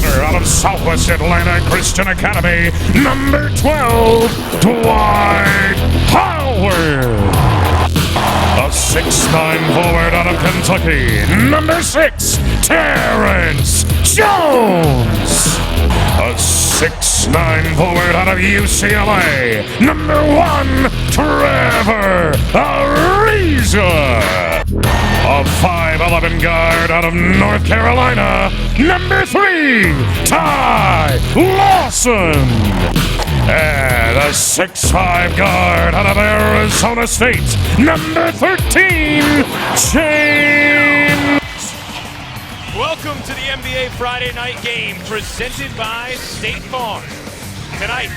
center out of Southwest Atlanta Christian Academy, number 12, Dwight Howard. A 6'9" forward out of Kentucky, number 6, Terrence Jones. A 6'9" forward out of UCLA, number 1, Trevor Ariza. A 5'11" guard out of North Carolina, number 3, Ty Lawson. And a 6'5" guard out of Arizona State, number 13, James. Welcome to the NBA Friday Night Game presented by State Farm. Tonight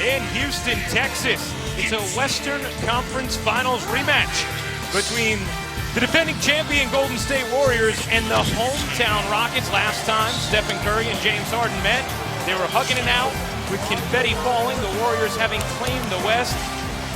in Houston, Texas, it's a Western Conference Finals rematch between the defending champion Golden State Warriors and the hometown Rockets. Last time Stephen Curry and James Harden met, they were hugging it out with confetti falling, the Warriors having claimed the West.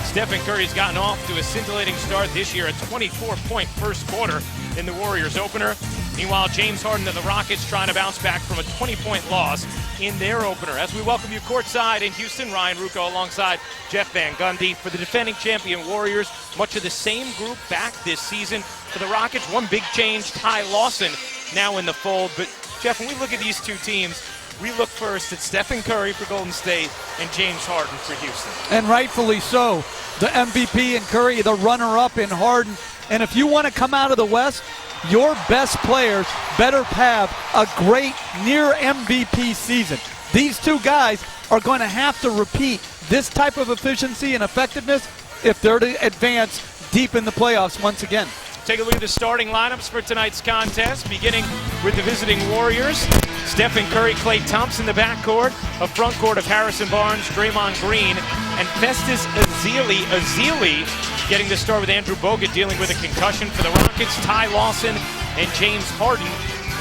Stephen Curry's gotten off to a scintillating start this year, a 24-point first quarter in the Warriors opener. Meanwhile, James Harden and the Rockets trying to bounce back from a 20-point loss in their opener. As we welcome you courtside in Houston, Ryan Ruocco alongside Jeff Van Gundy. For the defending champion Warriors, much of the same group back this season. For the Rockets, one big change, Ty Lawson now in the fold. But Jeff, when we look at these two teams, we look first at Stephen Curry for Golden State and James Harden for Houston. And rightfully so. The MVP in Curry, the runner-up in Harden. And if you want to come out of the West, your best players better have a great near MVP season. These two guys are going to have to repeat this type of efficiency and effectiveness if they're to advance deep in the playoffs once again. Take a look at the starting lineups for tonight's contest, beginning with the visiting Warriors. Stephen Curry, Klay Thompson, the backcourt. A front court of Harrison Barnes, Draymond Green, and Festus Ezeli. Ezeli getting the start with Andrew Bogut dealing with a concussion for the Rockets. Ty Lawson and James Harden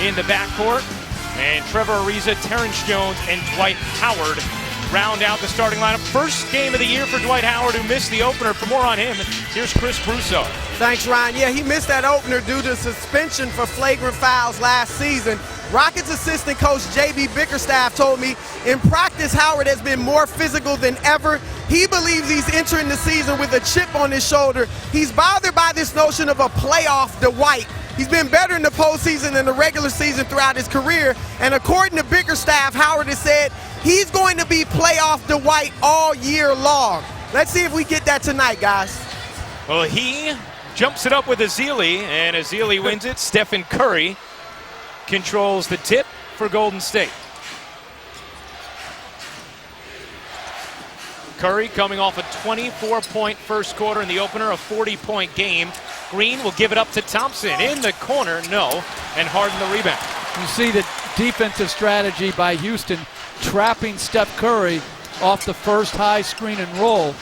in the backcourt. And Trevor Ariza, Terrence Jones, and Dwight Howard round out the starting lineup. First game of the year for Dwight Howard, who missed the opener. For more on him, here's Chris Brusso. Thanks, Ryan. Yeah, he missed that opener due to suspension for flagrant fouls last season. Rockets assistant coach J.B. Bickerstaff told me in practice Howard has been more physical than ever. He believes he's entering the season with a chip on his shoulder. He's bothered by this notion of a playoff Dwight. He's been better in the postseason than the regular season throughout his career. And according to Bickerstaff, Howard has said he's going to be playoff Dwight all year long. Let's see if we get that tonight, guys. Well, he jumps it up with Ezeli, and Ezeli wins it. Stephen Curry controls the tip for Golden State. Curry coming off a 24-point first quarter in the opener, a 40-point game. Green will give it up to Thompson in the corner, no, and Harden the rebound. You see the defensive strategy by Houston trapping Steph Curry off the first high screen and roll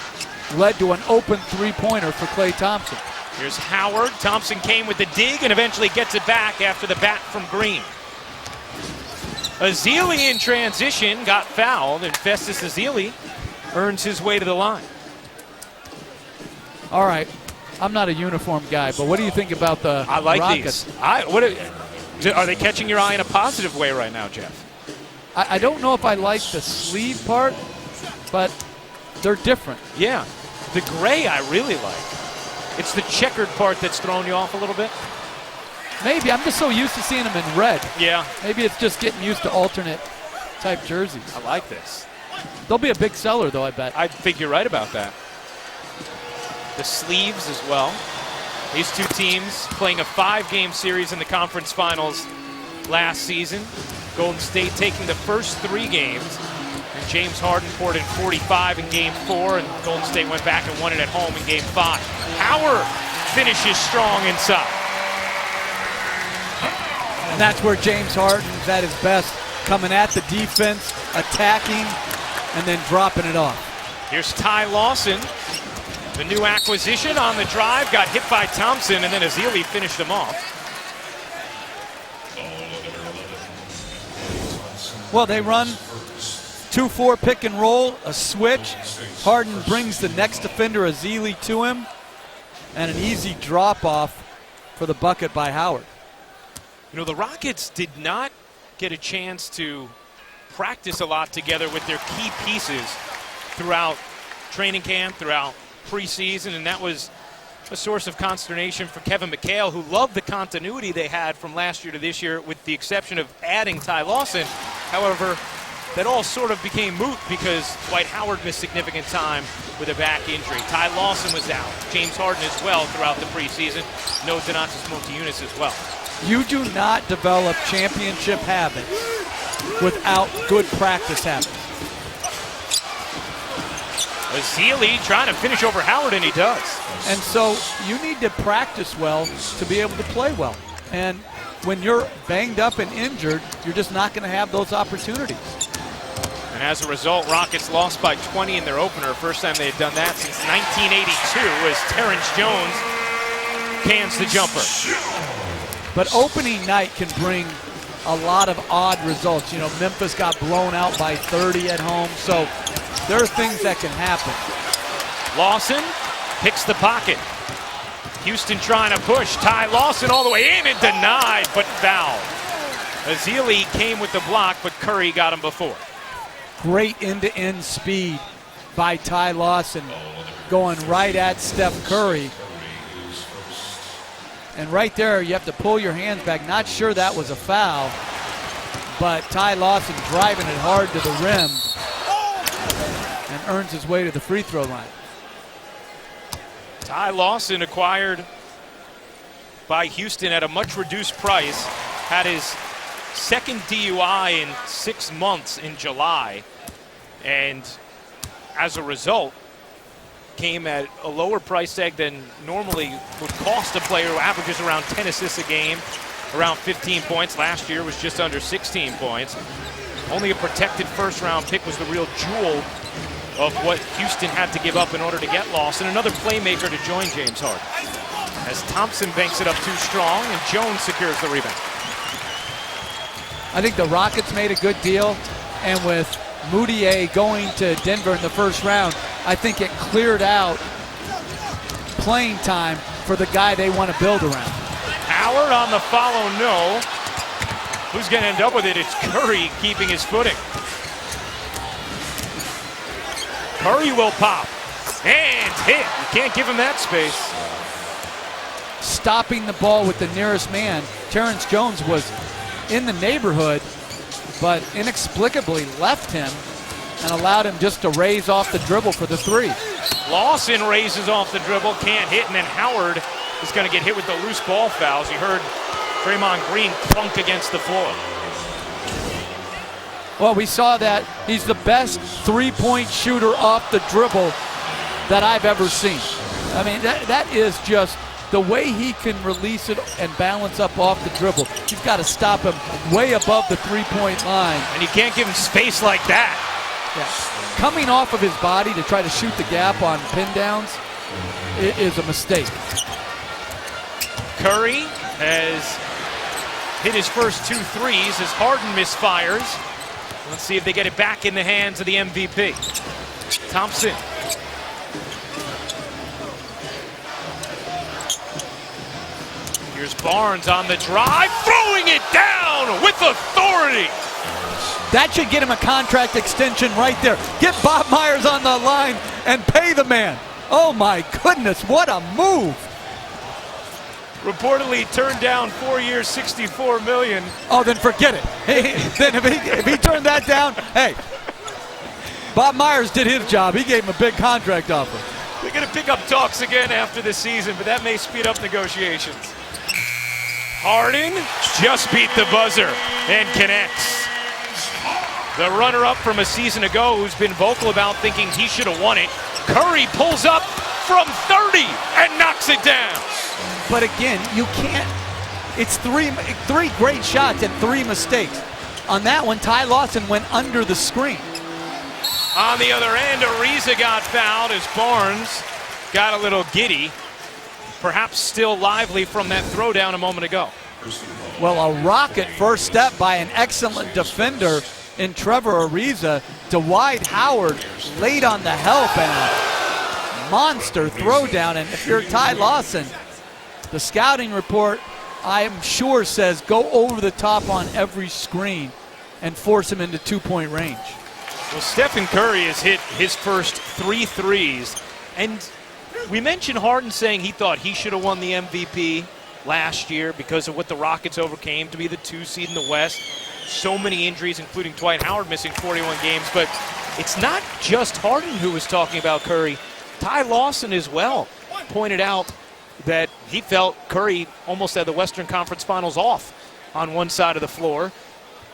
led to an open three-pointer for Klay Thompson. Here's Howard. Thompson came with the dig and eventually gets it back after the bat from Green. Ezeli in transition got fouled, and Festus Ezeli earns his way to the line. All right, I'm not a uniform guy, but what do you think about the I like Rockets? these. Are they catching your eye in a positive way right now, Jeff? I don't know if I like the sleeve part, but they're different. Yeah, the gray I really like. It's the checkered part that's thrown you off a little bit. Maybe. I'm just so used to seeing them in red. Yeah. Maybe it's just getting used to alternate type jerseys. I like this. They'll be a big seller, though, I bet. I think you're right about that. The sleeves as well. These two teams playing a 5-game series in the conference finals last season. Golden State taking the first 3 games. And James Harden poured in 45 in Game 4, and Golden State went back and won it at home in Game 5. Howard finishes strong inside. And that's where James Harden's at his best, coming at the defense, attacking, and then dropping it off. Here's Ty Lawson, the new acquisition on the drive, got hit by Thompson, and then Ezeli finished him off. Well, they run 2-4 pick and roll, a switch. Harden brings the next defender, Ezeli, to him, and an easy drop-off for the bucket by Howard. You know, the Rockets did not get a chance to practice a lot together with their key pieces throughout training camp, throughout preseason, and that was a source of consternation for Kevin McHale, who loved the continuity they had from last year to this year, with the exception of adding Ty Lawson. However, that all sort of became moot because Dwight Howard missed significant time with a back injury. Ty Lawson was out. James Harden as well throughout the preseason. No Donatas Motiejunas as well. You do not develop championship habits without good practice habits. Ezeli trying to finish over Howard, and he does. And so you need to practice well to be able to play well. And when you're banged up and injured, you're just not going to have those opportunities. And as a result, Rockets lost by 20 in their opener. First time they had done that since 1982 as Terrence Jones cans the jumper. But opening night can bring a lot of odd results. You know, Memphis got blown out by 30 at home, so there are things that can happen. Lawson picks the pocket. Houston trying to push. Ty Lawson all the way in and denied, but foul. Ezeli came with the block, but Curry got him before. Great end-to-end speed by Ty Lawson, going right at Steph Curry. And right there, you have to pull your hands back. Not sure that was a foul, but Ty Lawson driving it hard to the rim and earns his way to the free throw line. Ty Lawson, acquired by Houston at a much reduced price, had his second DUI in 6 months in July, and as a result came at a lower price tag than normally would cost a player who averages around 10 assists a game, around 15 points. Last year was just under 16 points. Only a protected first-round pick was the real jewel of what Houston had to give up in order to get Lawson. Another playmaker to join James Harden, as Thompson banks it up too strong and Jones secures the rebound. I think the Rockets made a good deal, and with Mudiay going to Denver in the first round, I think it cleared out playing time for the guy they want to build around. Howard on the follow, no. Who's going to end up with it? It's Curry keeping his footing. Curry will pop and hit. You can't give him that space. Stopping the ball with the nearest man. Terrence Jones was in the neighborhood, but inexplicably left him and allowed him just to raise off the dribble for the three. Lawson raises off the dribble, can't hit, and then Howard is going to get hit with the loose ball fouls. You heard Draymond Green clunk against the floor. Well, we saw that he's the best three-point shooter off the dribble that I've ever seen. I mean, that is just the way he can release it and balance up off the dribble. You've got to stop him way above the three-point line. And you can't give him space like that. Yeah. Coming off of his body to try to shoot the gap on pin downs is a mistake. Curry has hit his first 2 threes as Harden misfires. Let's see if they get it back in the hands of the MVP. Thompson. Here's Barnes on the drive, throwing it down with authority. That should get him a contract extension right there. Get Bob Myers on the line and pay the man. Oh my goodness, what a move. Reportedly turned down 4 years, $64 million. Oh, then forget it. Then if he turned that down, hey, Bob Myers did his job. He gave him a big contract offer. They're going to pick up talks again after this season, but that may speed up negotiations. Harden just beat the buzzer and connects. The runner-up from a season ago, who's been vocal about thinking he should have won it, Curry pulls up from 30 and knocks it down. But again, you can't. It's three great shots and 3 mistakes. On that one, Ty Lawson went under the screen. On the other end, Ariza got fouled as Barnes got a little giddy. Perhaps still lively from that throwdown a moment ago. Well, a rocket first step by an excellent defender in Trevor Ariza. Dwight Howard late on the help and a monster throwdown. And if you're Ty Lawson, the scouting report, I am sure, says go over the top on every screen and force him into two-point range. Well, Stephen Curry has hit his first 3 threes. And we mentioned Harden saying he thought he should have won the MVP last year because of what the Rockets overcame to be the 2 seed in the West. So many injuries, including Dwight Howard missing 41 games. But it's not just Harden who was talking about Curry. Ty Lawson as well pointed out that he felt Curry almost had the Western Conference Finals off on one side of the floor,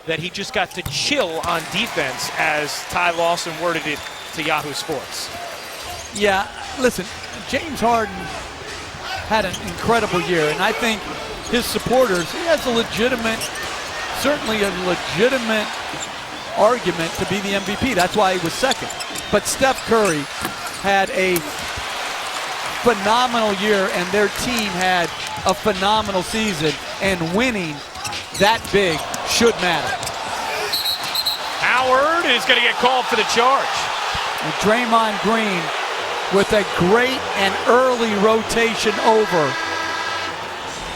that he just got to chill on defense, as Ty Lawson worded it to Yahoo Sports. Yeah, listen, James Harden had an incredible year, and I think his supporters, he has certainly a legitimate argument to be the MVP. That's why he was second. But Steph Curry had a phenomenal year, and their team had a phenomenal season, and winning that big should matter. Howard is going to get called for the charge. And Draymond Green with a great and early rotation over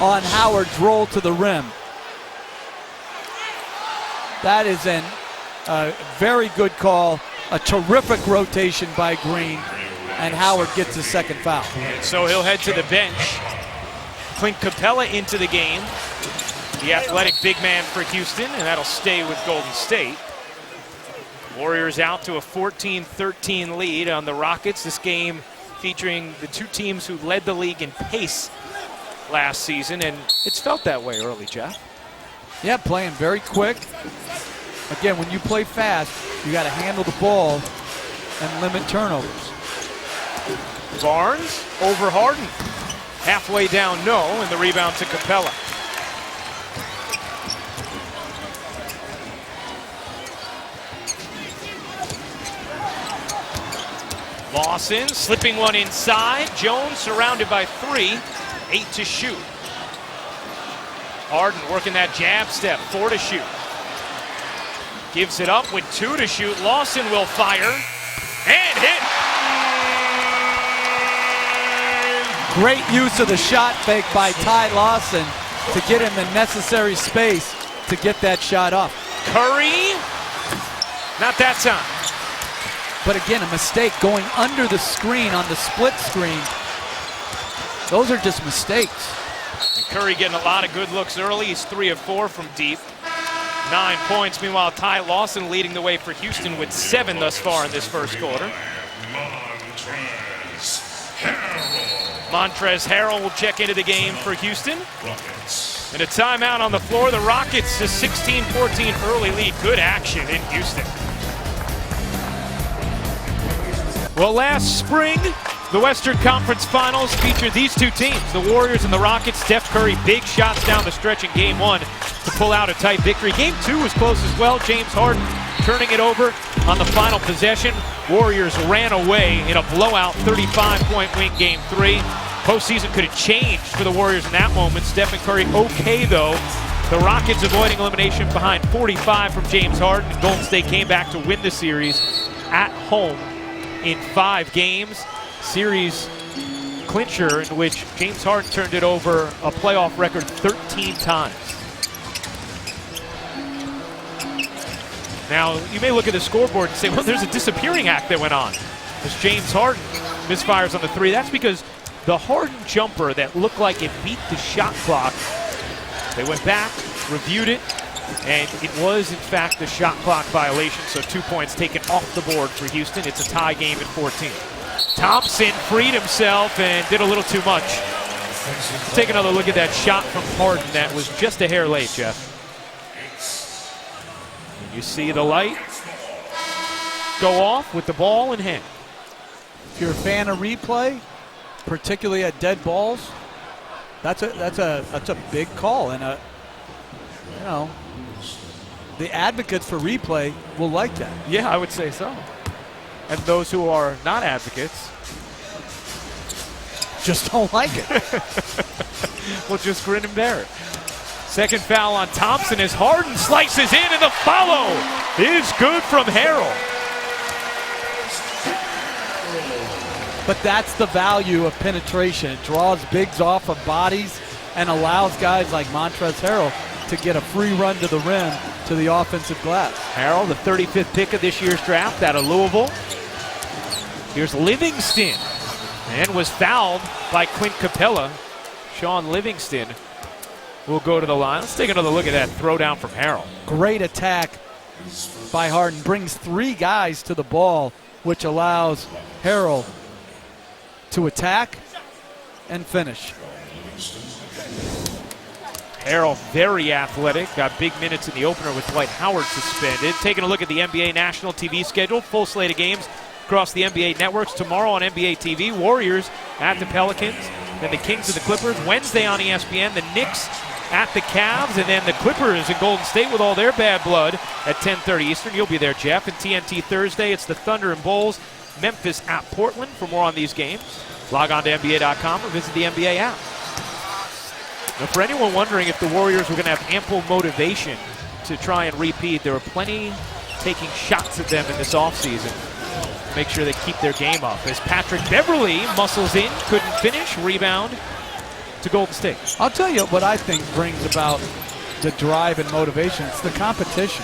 on Howard's roll to the rim. That is a very good call, a terrific rotation by Green, and Howard gets his second foul. And so he'll head to the bench. Clint Capella into the game, the athletic big man for Houston, and that'll stay with Golden State. Warriors out to a 14-13 lead on the Rockets. This game featuring the 2 teams who led the league in pace last season, and it's felt that way early, Jeff. Yeah, playing very quick. Again, when you play fast, you got to handle the ball and limit turnovers. Barnes over Harden. Halfway down, no, and the rebound to Capella. Lawson slipping one inside. Jones surrounded by 3, 8 to shoot. Harden working that jab step, 4 to shoot. Gives it up with 2 to shoot. Lawson will fire and hit. Great use of the shot fake by Ty Lawson to get him the necessary space to get that shot off. Curry, not that time. But again, a mistake going under the screen on the split screen. Those are just mistakes. And Curry getting a lot of good looks early. He's 3 of 4 from deep. 9 points. Meanwhile, Ty Lawson leading the way for Houston with 7 thus far in this first quarter. Montrezl Harrell will check into the game for Houston. And a timeout on the floor. The Rockets a 16-14 early lead. Good action in Houston. Well, last spring, the Western Conference Finals featured these 2 teams, the Warriors and the Rockets. Steph Curry, big shots down the stretch in Game 1 to pull out a tight victory. Game 2 was close as well. James Harden turning it over on the final possession. Warriors ran away in a blowout 35-point win Game 3. Postseason could have changed for the Warriors in that moment. Stephen Curry okay, though. The Rockets avoiding elimination behind 45 from James Harden. Golden State came back to win the series at home in 5 games. Series clincher in which James Harden turned it over a playoff record 13 times. Now, you may look at the scoreboard and say, well, there's a disappearing act that went on as James Harden misfires on the 3. That's because the Harden jumper that looked like it beat the shot clock, they went back, reviewed it, and it was, in fact, the shot clock violation, so 2 points taken off the board for Houston. It's a tie game at 14. Thompson freed himself and did a little too much. Let's take another look at that shot from Harden that was just a hair late, Jeff. And you see the light go off with the ball in hand. If you're a fan of replay, particularly at dead balls, that's a big call, and the advocates for replay will like that. Yeah, I would say so. And those who are not advocates just don't like it. Will just grin and bear it. Second foul on Thompson as Harden slices in, and the follow is good from Harrell. But that's the value of penetration. It draws bigs off of bodies and allows guys like Montrezl Harrell to get a free run to the rim to the offensive glass. Harrell, the 35th pick of this year's draft out of Louisville. Here's Livingston, and was fouled by Quint Capella. Sean Livingston will go to the line. Let's take another look at that throwdown from Harrell. Great attack by Harden. Brings 3 guys to the ball, which allows Harrell to attack and finish. Harrell, very athletic, got big minutes in the opener with Dwight Howard suspended. Taking a look at the NBA national TV schedule, full slate of games across the NBA networks. Tomorrow on NBA TV, Warriors at the Pelicans, then the Kings of the Clippers. Wednesday on ESPN, the Knicks at the Cavs, and then the Clippers in Golden State with all their bad blood at 10:30 Eastern. You'll be there, Jeff. And TNT Thursday, it's the Thunder and Bulls. Memphis at Portland. For more on these games, log on to NBA.com or visit the NBA app. Now, for anyone wondering if the Warriors were going to have ample motivation to try and repeat, there were plenty taking shots at them in this offseason. Make sure they keep their game up. As Patrick Beverley muscles in, couldn't finish, rebound to Golden State. I'll tell you what I think brings about the drive and motivation. It's the competition.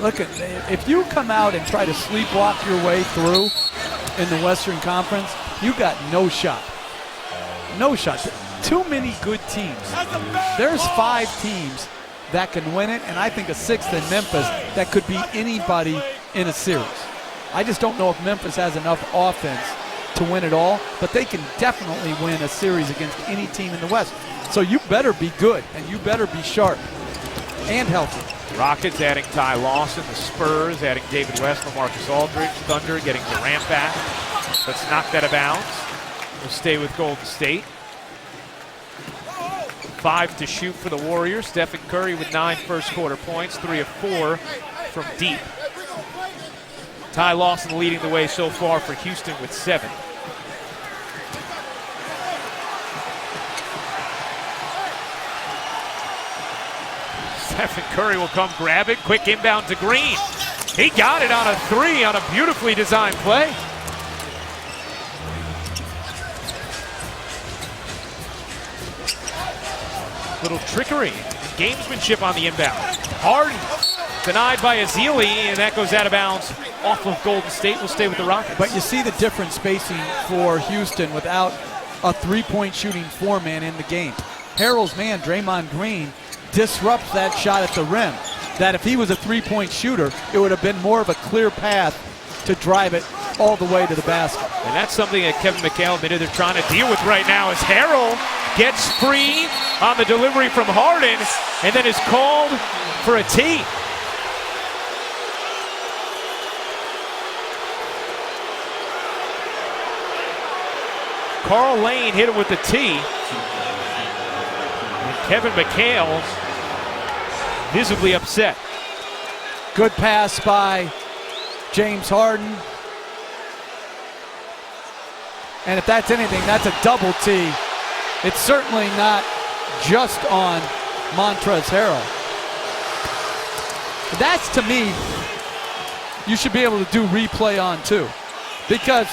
Look, if you come out and try to sleepwalk your way through in the Western Conference, you got no shot. No shot. Too many good teams. There's 5 teams that can win it, and I think a 6th in Memphis that could beat anybody in a series. I just don't know if Memphis has enough offense to win it all, but they can definitely win a series against any team in the West. So you better be good, and you better be sharp and healthy. Rockets adding Ty Lawson. The Spurs adding David West, LaMarcus Aldridge. Thunder getting Durant back. Let's knock that out of bounds. We'll stay with Golden State. 5 to shoot for the Warriors. Stephen Curry with 9 first quarter points, 3 of 4 from deep. Ty Lawson leading the way so far for Houston with 7. Stephen Curry will come grab it. Quick inbound to Green. He got it on a 3 on a beautifully designed play. Little trickery and gamesmanship on the inbound. Harden denied by Ezeli, and that goes out of bounds off of Golden State. Will stay with the Rockets. But you see the different spacing for Houston without a 3-point shooting 4-man in the game. Harrell's man, Draymond Green, disrupts that shot at the rim. That if he was a 3-point shooter, it would have been more of a clear path to drive it all the way to the basket. And that's something that Kevin McHale admitted they're trying to deal with right now, as Harrell gets free on the delivery from Harden and then is called for a tee. Carl Lane hit it with the tee. And Kevin McHale visibly upset. Good pass by James Harden. And if that's anything, that's a double tee. It's certainly not just on Montrezl Harrell. That's, to me, you should be able to do replay on too. Because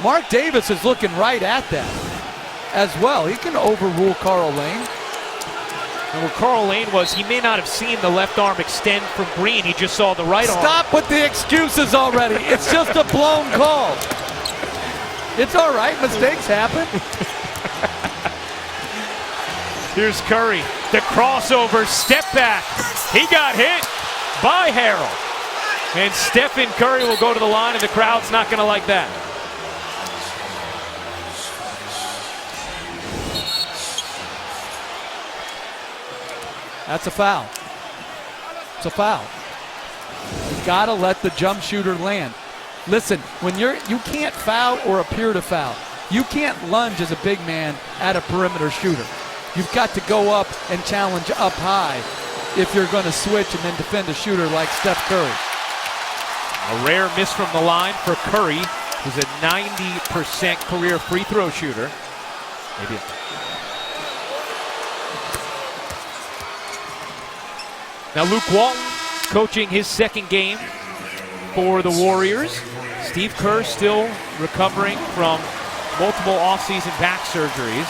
Mark Davis is looking right at that as well. He can overrule Carl Lane. And where Carl Lane was, he may not have seen the left arm extend from Green. He just saw the right arm. Stop with the excuses already. It's just a blown call. It's all right. Mistakes happen. Here's Curry. The crossover, step back. He got hit by Harrell. And Stephen Curry will go to the line, and the crowd's not going to like that. That's a foul. It's a foul. You gotta let the jump shooter land. Listen, when you can't foul or appear to foul. You can't lunge as a big man at a perimeter shooter. You've got to go up and challenge up high if you're going to switch and then defend a shooter like Steph Curry. A rare miss from the line for Curry, who's a 90% career free throw shooter. Maybe. Now Luke Walton coaching his second game for the Warriors. Steve Kerr still recovering from multiple offseason back surgeries.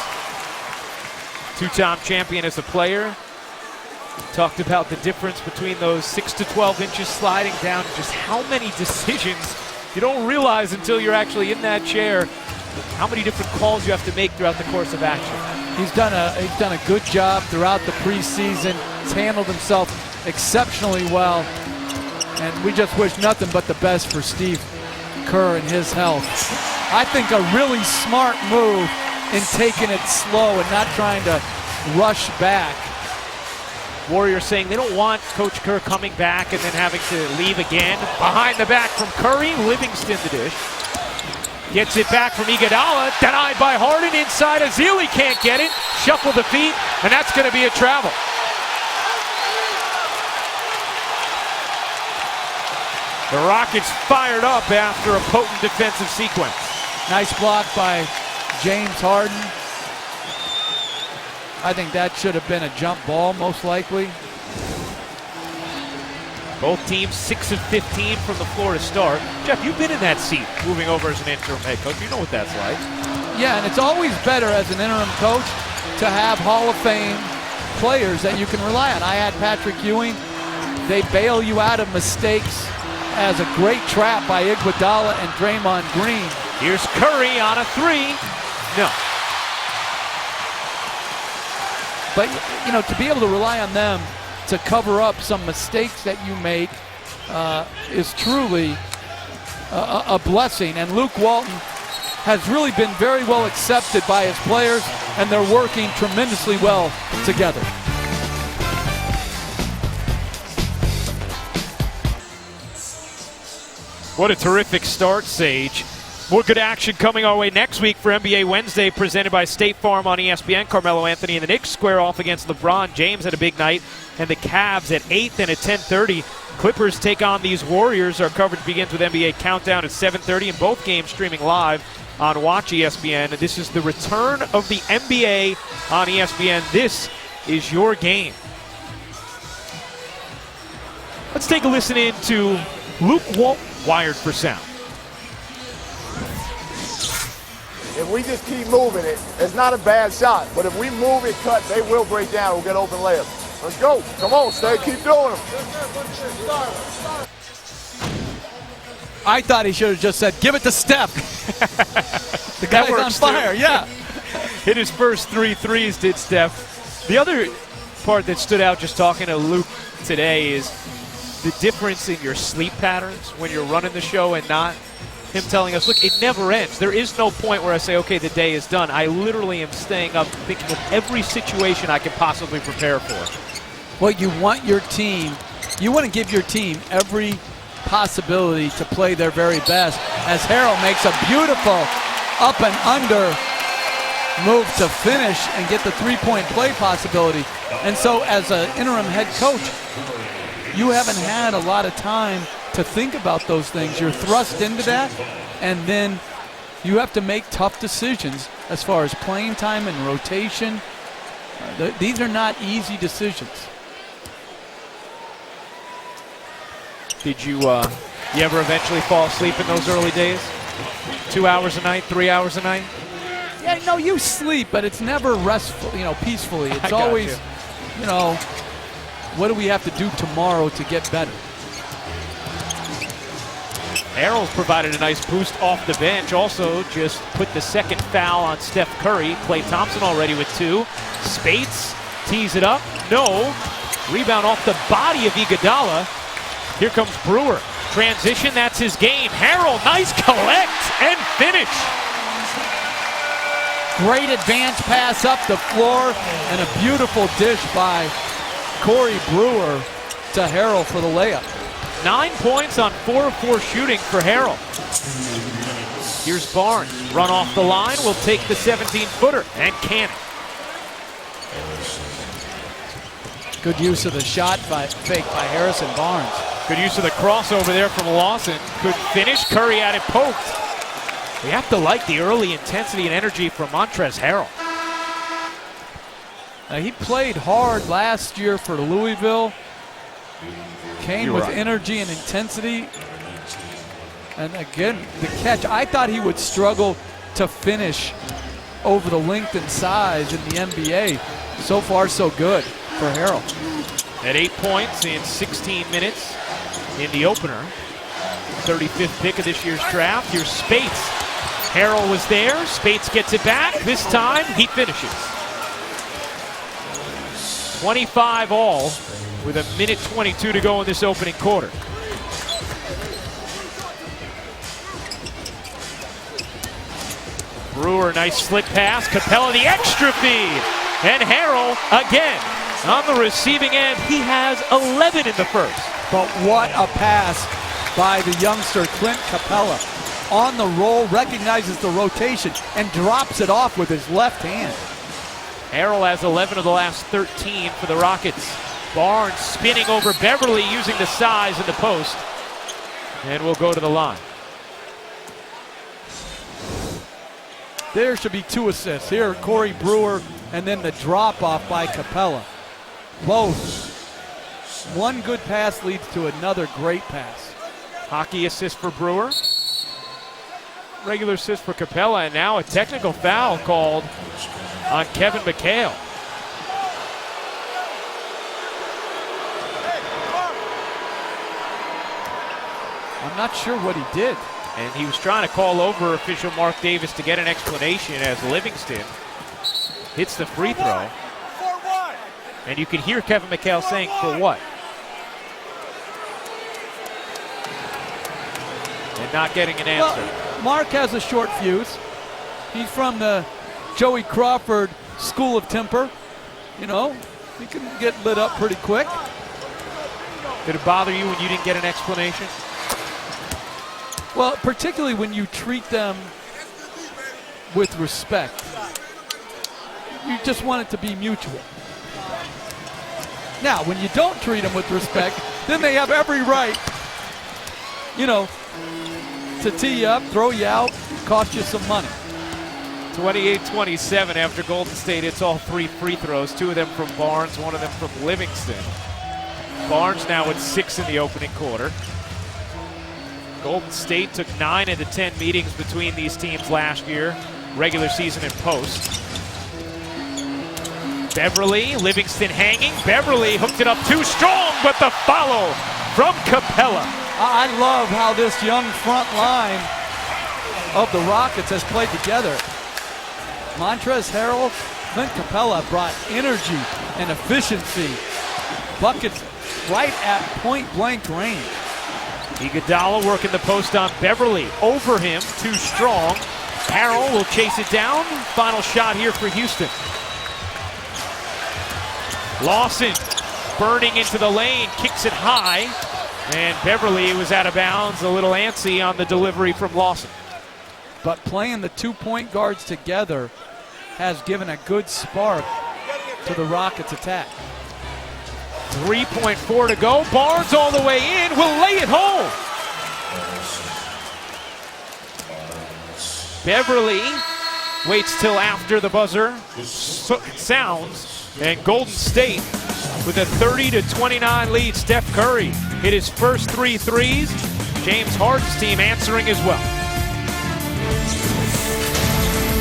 Two-time champion as a player. Talked about the difference between those 6 to 12 inches sliding down, just how many decisions you don't realize until you're actually in that chair, how many different calls you have to make throughout the course of action. He's done a good job throughout the preseason. He's handled himself exceptionally well, and we just wish nothing but the best for Steve Kerr and his health. I think a really smart move in taking it slow and not trying to rush back. Warriors saying they don't want Coach Kerr coming back and then having to leave again. Behind the back from Curry, Livingston the dish. Gets it back from Iguodala, denied by Harden inside. Ezeli can't get it. Shuffle the feet, and that's going to be a travel. The Rockets fired up after a potent defensive sequence. Nice block by James Harden. I think that should have been a jump ball, most likely. Both teams 6 of 15 from the floor to start. Jeff, you've been in that seat moving over as an interim head coach. You know what that's like. Yeah, and it's always better as an interim coach to have Hall of Fame players that you can rely on. I had Patrick Ewing. They bail you out of mistakes as a great trap by Iguodala and Draymond Green. Here's Curry on a three. No. But, you know, to be able to rely on them to cover up some mistakes that you make is truly a blessing. And Luke Walton has really been very well accepted by his players, and they're working tremendously well together. What a terrific start, Sage. More good action coming our way next week for NBA Wednesday, presented by State Farm on ESPN. Carmelo Anthony and the Knicks square off against LeBron James at a big night, and the Cavs at 8 and at 10:30. Clippers take on these Warriors. Our coverage begins with NBA Countdown at 7:30, and both games streaming live on Watch ESPN. This is the return of the NBA on ESPN. This is your game. Let's take a listen in to Luke Walton, Wired for Sound. If we just keep moving it, it's not a bad shot. But if we move it, cut, they will break down. We'll get open layups. Let's go. Come on, stay. Keep doing them. I thought he should have just said, give it to Steph. The guy's on fire, yeah. Hit his first 3 threes, did Steph. The other part that stood out just talking to Luke today is the difference in your sleep patterns when you're running the show and not. Him telling us, look, it never ends. There is no point where I say, okay, the day is done. I literally am staying up thinking of every situation I can possibly prepare for. Well, you want your team, you want to give your team every possibility to play their very best, as Harrell makes a beautiful up and under move to finish and get the three-point play possibility. And so as an interim head coach, you haven't had a lot of time to think about those things. You're thrust into that, and then you have to make tough decisions as far as playing time and rotation. These are not easy decisions. Did you ever eventually fall asleep in those early days? 2 hours a night, 3 hours a night? Yeah, no, you sleep, but it's never restful, peacefully. It's always, what do we have to do tomorrow to get better? Harrell's provided a nice boost off the bench. Also just put the second foul on Steph Curry. Klay Thompson already with 2. Spates tees it up. No. Rebound off the body of Iguodala. Here comes Brewer. Transition, that's his game. Harrell, nice collect and finish. Great advance pass up the floor and a beautiful dish by Corey Brewer to Harrell for the layup. 9 points on 4 of 4 shooting for Harrell. Here's Barnes. Run off the line. Will take the 17-footer and can it. Good use of the shot fake by Harrison Barnes. Good use of the crossover there from Lawson. Could finish. Curry had it poked. We have to like the early intensity and energy from Montrezl Harrell. Now, he played hard last year for Louisville. Came with energy and intensity. And again, the catch. I thought he would struggle to finish over the length and size in the NBA. So far, so good for Harrell. at 8 points in 16 minutes in the opener. 35th pick of this year's draft. Here's Spates. Harrell was there. Spates gets it back. This time, he finishes. 25 all with a minute 22 to go in this opening quarter. Brewer, nice slit pass. Capella, the extra feed. And Harrell again on the receiving end. He has 11 in the first. But what a pass by the youngster, Clint Capella. On the roll, recognizes the rotation, and drops it off with his left hand. Harrell has 11 of the last 13 for the Rockets. Barnes spinning over Beverly using the size in the post. And will go to the line. There should be 2 assists. Here, Corey Brewer, and then the drop-off by Capella. Both. One good pass leads to another great pass. Hockey assist for Brewer. Regular assist for Capella, and now a technical foul called on Kevin McHale. I'm not sure what he did. And he was trying to call over official Mark Davis to get an explanation as Livingston hits the free throw. And you can hear Kevin McHale saying, for what? And not getting an answer. Well, Mark has a short fuse. He's from the Joey Crawford School of Temper. You know, he can get lit up pretty quick. Did it bother you when you didn't get an explanation? Well, particularly when you treat them with respect. You just want it to be mutual. Now, when you don't treat them with respect, then they have every right, you know, to tee you up, throw you out, cost you some money. 28-27 after Golden State hits all 3 free throws, 2 of them from Barnes, 1 of them from Livingston. Barnes now with 6 in the opening quarter. Golden State took 9 of the 10 meetings between these teams last year, regular season and post. Beverly, Livingston hanging. Beverly hooked it up too strong, but the follow from Capella. I love how this young front line of the Rockets has played together. Montrezl Harrell, Clint Capella brought energy and efficiency. Buckets right at point-blank range. Iguodala working the post on Beverly. Over him, too strong. Harrell will chase it down. Final shot here for Houston. Lawson burning into the lane, kicks it high. And Beverly was out of bounds, a little antsy on the delivery from Lawson. But playing the 2 point guards together has given a good spark to the Rockets' attack. 3.4 to go. Barnes all the way in, will lay it home. Beverly waits till after the buzzer sounds, and Golden State with a 30-29 lead. Steph Curry hit his first 3 threes. James Harden's team answering as well.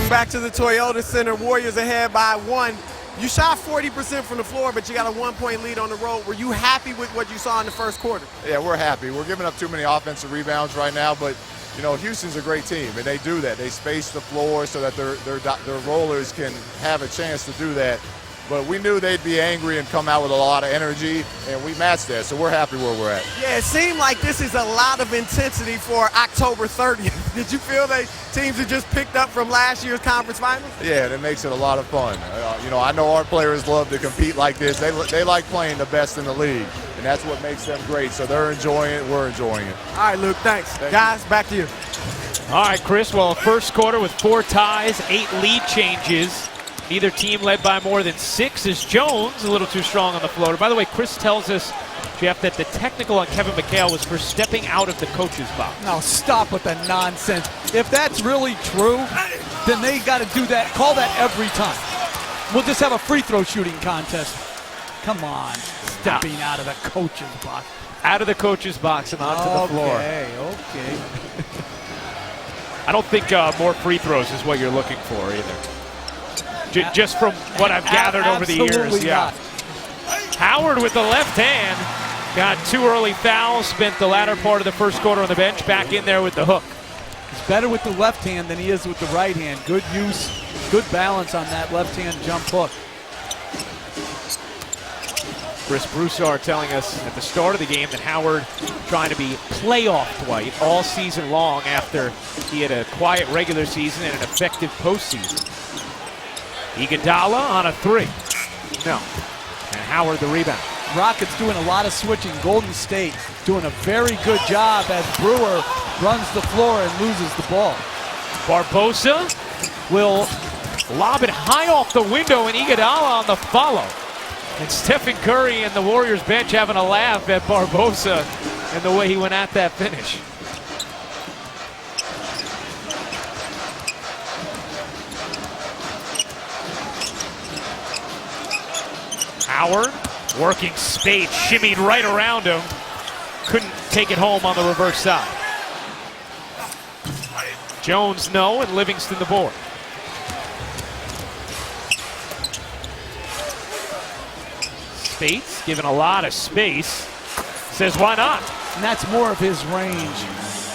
Back to the Toyota Center, Warriors ahead by 1. You shot 40% from the floor, but you got a 1-point lead on the road. Were you happy with what you saw in the first quarter? Yeah, we're happy. We're giving up too many offensive rebounds right now, but you know, Houston's a great team, and they do that. They space the floor so that their rollers can have a chance to do that. But we knew they'd be angry and come out with a lot of energy, and we matched that, so we're happy where we're at. Yeah, it seemed like this is a lot of intensity for October 30th. Did you feel that teams have just picked up from last year's conference finals? Yeah, and it makes it a lot of fun. You know, I know our players love to compete like this. They like playing the best in the league, and that's what makes them great. So they're enjoying it, we're enjoying it. All right, Luke, thanks. Guys, back to you. All right, Chris, well, first quarter with 4 ties, 8 lead changes. Neither team led by more than 6 as Jones a little too strong on the floater. By the way, Chris tells us, Jeff, that the technical on Kevin McHale was for stepping out of the coach's box. Now stop with the nonsense. If that's really true, then they got to do that. Call that every time. We'll just have a free throw shooting contest. Come on, stepping out of the coach's box. Out of the coach's box and onto the floor. Okay. I don't think more free throws is what you're looking for either. Just from what I've gathered over the years. Absolutely Yeah. not. Howard with the left hand. Got 2 early fouls, spent the latter part of the first quarter on the bench, back in there with the hook. He's better with the left hand than he is with the right hand. Good use, good balance on that left hand jump hook. Chris Broussard telling us at the start of the game that Howard trying to be playoff Dwight all season long after he had a quiet regular season and an effective postseason. Iguodala on a 3. No. And Howard the rebound. Rockets doing a lot of switching. Golden State doing a very good job as Brewer runs the floor and loses the ball. Barbosa will lob it high off the window, and Iguodala on the follow. And Stephen Curry and the Warriors bench having a laugh at Barbosa and the way he went at that finish. Howard working Spade, shimmied right around him. Couldn't take it home on the reverse side. Jones no, and Livingston the board. Spates given a lot of space. Says why not? And that's more of his range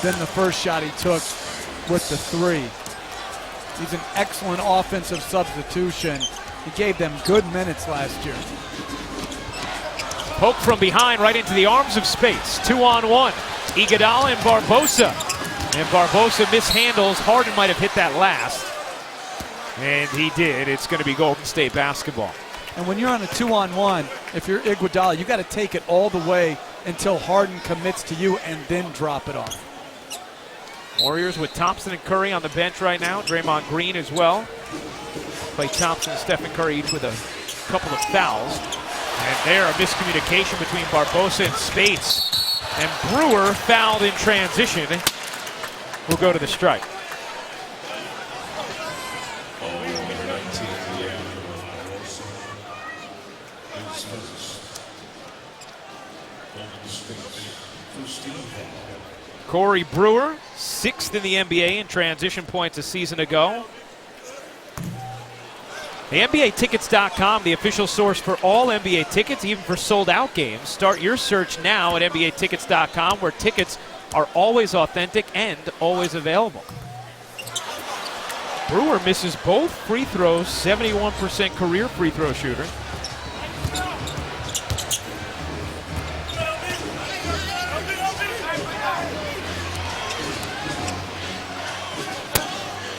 than the first shot he took with the 3. He's an excellent offensive substitution. He gave them good minutes last year. Poke from behind right into the arms of Spates. 2-on-1. Iguodala and Barbosa. And Barbosa mishandles. Harden might have hit that last. And he did. It's going to be Golden State basketball. And when you're on a 2-on-1, if you're Iguodala, you got to take it all the way until Harden commits to you and then drop it off. Warriors with Thompson and Curry on the bench right now. Draymond Green as well. Klay Thompson and Stephen Curry each with a couple of fouls. And there, a miscommunication between Barbosa and Spates. And Brewer fouled in transition. Will go to the strike. Corey Brewer, 6th in the NBA in transition points a season ago. The NBAtickets.com, the official source for all NBA tickets, even for sold-out games. Start your search now at NBAtickets.com, where tickets are always authentic and always available. Brewer misses both free throws, 71% career free throw shooter.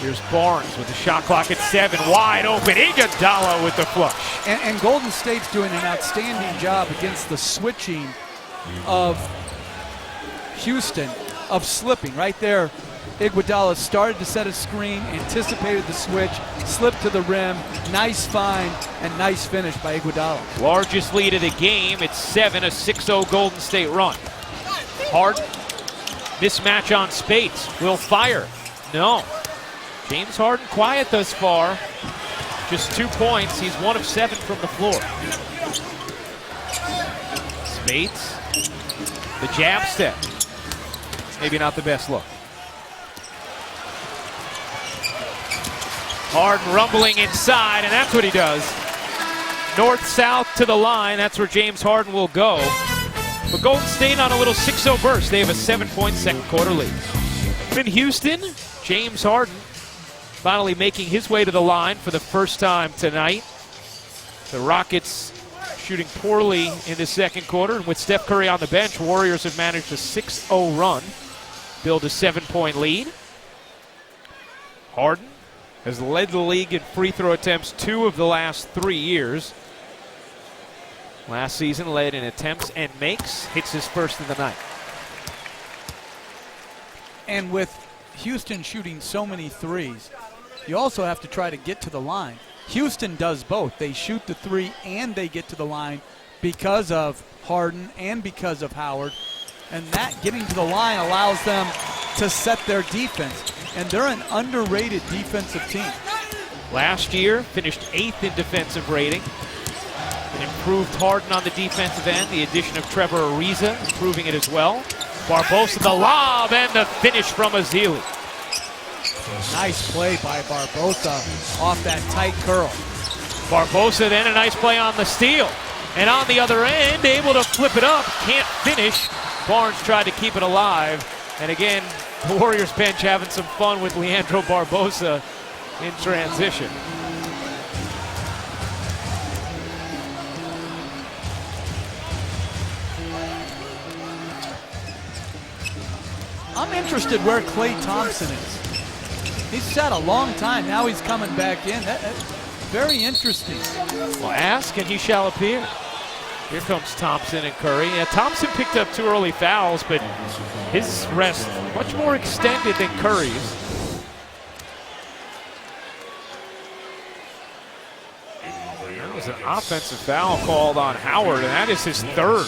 Here's Barnes with the shot clock at 7, wide open. Iguodala with the flush. And Golden State's doing an outstanding job against the switching of Houston, of slipping. Right there, Iguodala started to set a screen, anticipated the switch, slipped to the rim. Nice find and nice finish by Iguodala. Largest lead of the game. It's 7, a 6-0 Golden State run. Harden, mismatch on Spates. Will fire. No. James Harden quiet thus far. Just 2 points. He's 1 of 7 from the floor. Spates, the jab step. Maybe not the best look. Harden rumbling inside, and that's what he does. North-south to the line. That's where James Harden will go. But Golden State on a little 6-0 burst. They have a 7-point second quarter lead. In Houston, James Harden finally making his way to the line for the first time tonight. The Rockets shooting poorly in the second quarter. And with Steph Curry on the bench, Warriors have managed a 6-0 run, build a 7-point lead. Harden has led the league in free throw attempts 2 of the last 3 years. Last season led in attempts and makes, hits his first of the night. And with Houston shooting so many threes, you also have to try to get to the line. Houston does both. They shoot the 3 and they get to the line because of Harden and because of Howard. And that getting to the line allows them to set their defense. And they're an underrated defensive team. Last year, finished 8th in defensive rating. An improved Harden on the defensive end. The addition of Trevor Ariza improving it as well. Barbosa the lob and the finish from Ezeli. Nice play by Barbosa off that tight curl. Barbosa then a nice play on the steal. And on the other end, able to flip it up, can't finish. Barnes tried to keep it alive. And again, the Warriors bench having some fun with Leandro Barbosa in transition. I'm interested where Klay Thompson is. He's sat a long time. Now he's coming back in. That's very interesting. Well, ask and he shall appear. Here comes Thompson and Curry. Yeah, Thompson picked up 2 early fouls, but his rest much more extended than Curry's. There was an offensive foul called on Howard, and that is his 3rd.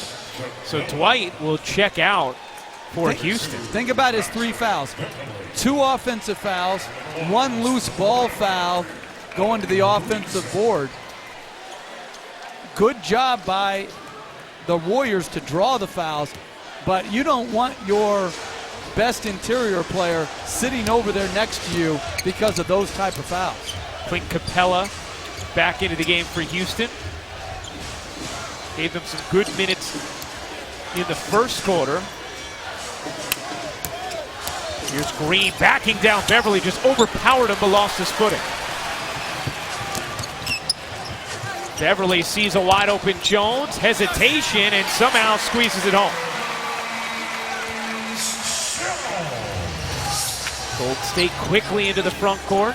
So Dwight will check out for Houston. Think about his 3 fouls. 2 offensive fouls, 1 loose ball foul going to the offensive board. Good job by the Warriors to draw the fouls, but you don't want your best interior player sitting over there next to you because of those type of fouls. Clint Capella back into the game for Houston. Gave them some good minutes in the first quarter. Here's Green backing down Beverly, just overpowered him but lost his footing. Beverly sees a wide open Jones, hesitation, and somehow squeezes it home. Golden State quickly into the front court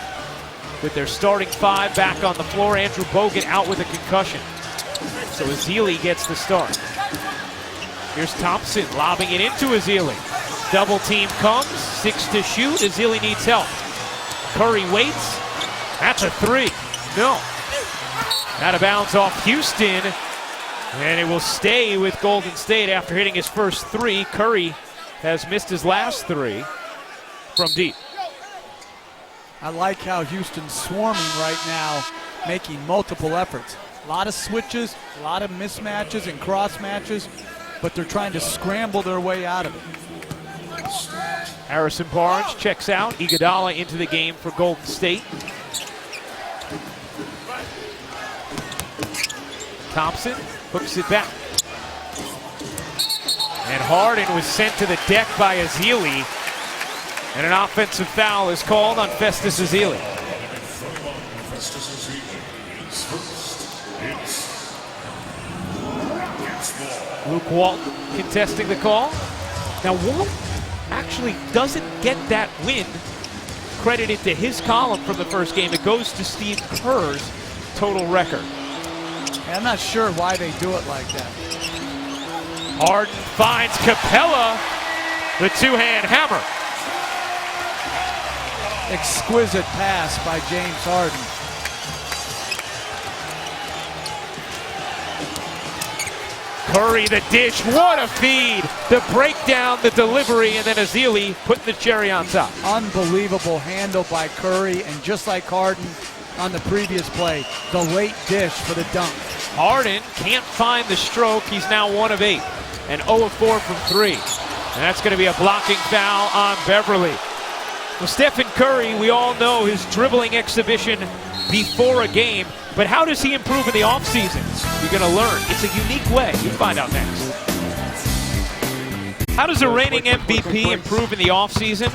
with their starting 5 back on the floor. Andrew Bogut out with a concussion. So Ezeli gets the start. Here's Thompson lobbing it into Ezeli. Double team comes, 6 to shoot. Ezeli needs help. Curry waits. That's a 3. No. Out of bounds off Houston. And it will stay with Golden State after hitting his first 3. Curry has missed his last 3 from deep. I like how Houston's swarming right now, making multiple efforts. A lot of switches, a lot of mismatches and cross matches, but they're trying to scramble their way out of it. Harrison Barnes checks out. Iguodala into the game for Golden State. Thompson hooks it back. And Harden was sent to the deck by Ezeli. And an offensive foul is called on Festus Ezeli. Luke Walton contesting the call. Now Walton actually doesn't get that win credited to his column from the first game. It goes to Steve Kerr's total record. I'm not sure why they do it like that. Harden finds Capella, the 2-hand hammer. Exquisite pass by James Harden. Curry the dish, what a feed. The breakdown, the delivery, and then Ezeli putting the cherry on top. Unbelievable handle by Curry, and just like Harden on the previous play, the late dish for the dunk. Harden can't find the stroke. He's now 1 of 8 and 0 of 4 from 3. And that's going to be a blocking foul on Beverly. Well, Stephen Curry, we all know his dribbling exhibition before a game, but how does he improve in the offseason? You're going to learn. It's a unique way. You'll find out next. How does a reigning MVP improve in the offseason?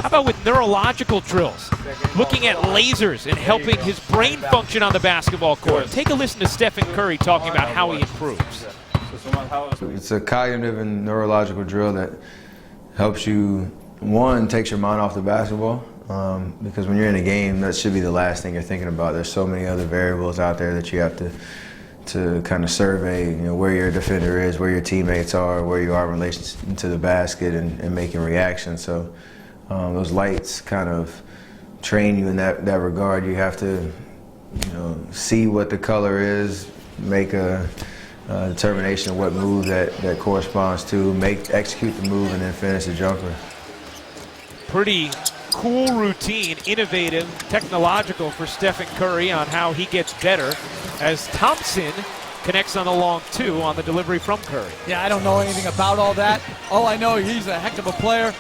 How about with neurological drills? Looking at lasers and helping his brain function on the basketball court. Take a listen to Stephen Curry talking about how he improves. It's a cognitive and neurological drill that helps you, one, takes your mind off the basketball, because when you're in a game, that should be the last thing you're thinking about. There's so many other variables out there that you have to kind of survey, you know, where your defender is, where your teammates are, where you are in relation to the basket, and making reactions. So those lights kind of train you in that regard. You have to, you know, see what the color is, make a determination of what move that corresponds to, execute the move, and then finish the jumper. Pretty cool routine, innovative, technological for Stephen Curry on how he gets better as Thompson connects on the long 2 on the delivery from Curry. Yeah, I don't know anything about all that. All I know, he's a heck of a player.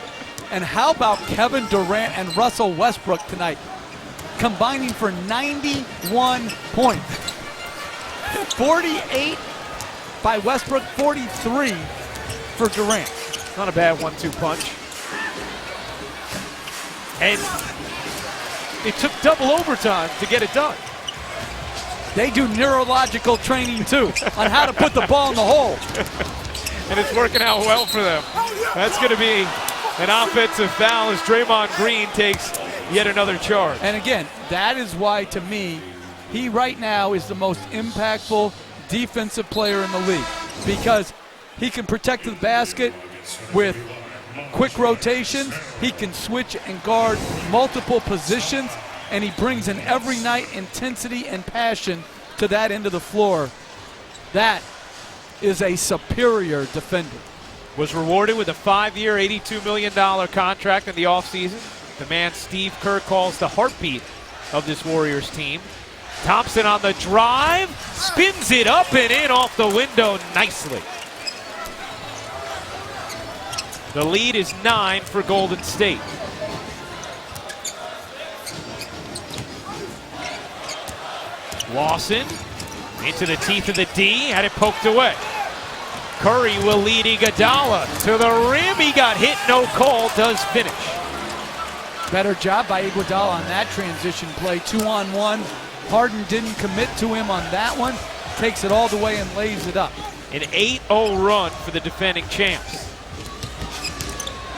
And how about Kevin Durant and Russell Westbrook tonight, combining for 91 points. 48 by Westbrook, 43 for Durant. Not a bad 1-2 punch. And it took double overtime to get it done. They do neurological training too on how to put the ball in the hole. And it's working out well for them. That's going to be an offensive foul as Draymond Green takes yet another charge. And again, that is why, to me, he right now is the most impactful defensive player in the league, because he can protect the basket with quick rotations. He can switch and guard multiple positions, and he brings in every night intensity and passion to that end of the floor. That is a superior defender. Was rewarded with a 5-year, $82 million contract in the offseason. The man Steve Kerr calls the heartbeat of this Warriors team. Thompson on the drive, spins it up and in off the window nicely. The lead is 9 for Golden State. Lawson into the teeth of the D, had it poked away. Curry will lead Iguodala to the rim. He got hit, no call, does finish. Better job by Iguodala on that transition play. 2-on-1. Harden didn't commit to him on that one. Takes it all the way and lays it up. An 8-0 run for the defending champs.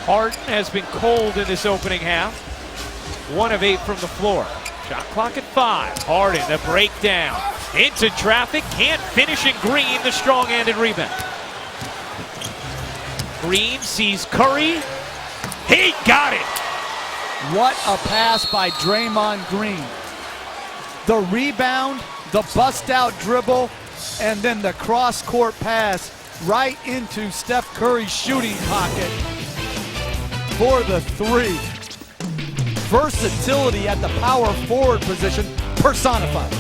Harden has been cold in this opening half. 1 of 8 from the floor. Shot clock at 5. Harden, the breakdown. Into traffic, can't finish, and Green, the strong-handed rebound. Green sees Curry. He got it. What a pass by Draymond Green. The rebound, the bust-out dribble, and then the cross-court pass right into Steph Curry's shooting pocket for the 3. Versatility at the power forward position personified.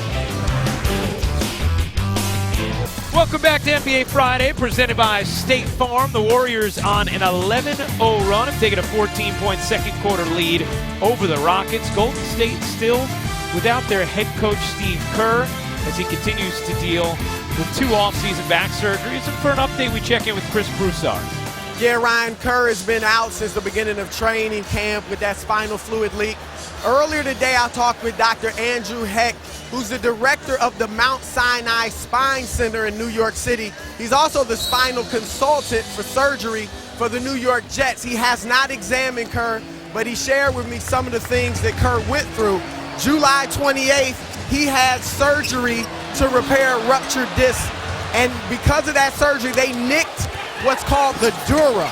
Welcome back to NBA Friday, presented by State Farm. The Warriors on an 11-0 run have taken a 14-point second quarter lead over the Rockets. Golden State still without their head coach Steve Kerr as he continues to deal with 2 offseason back surgeries. And for an update, we check in with Chris Broussard. Yeah, Ryan, Kerr has been out since the beginning of training camp with that spinal fluid leak. Earlier today, I talked with Dr. Andrew Heck, who's the director of the Mount Sinai Spine Center in New York City. He's also the spinal consultant for surgery for the New York Jets. He has not examined Kerr, but he shared with me some of the things that Kerr went through. July 28th, he had surgery to repair a ruptured disc. And because of that surgery, they nicked what's called the dura.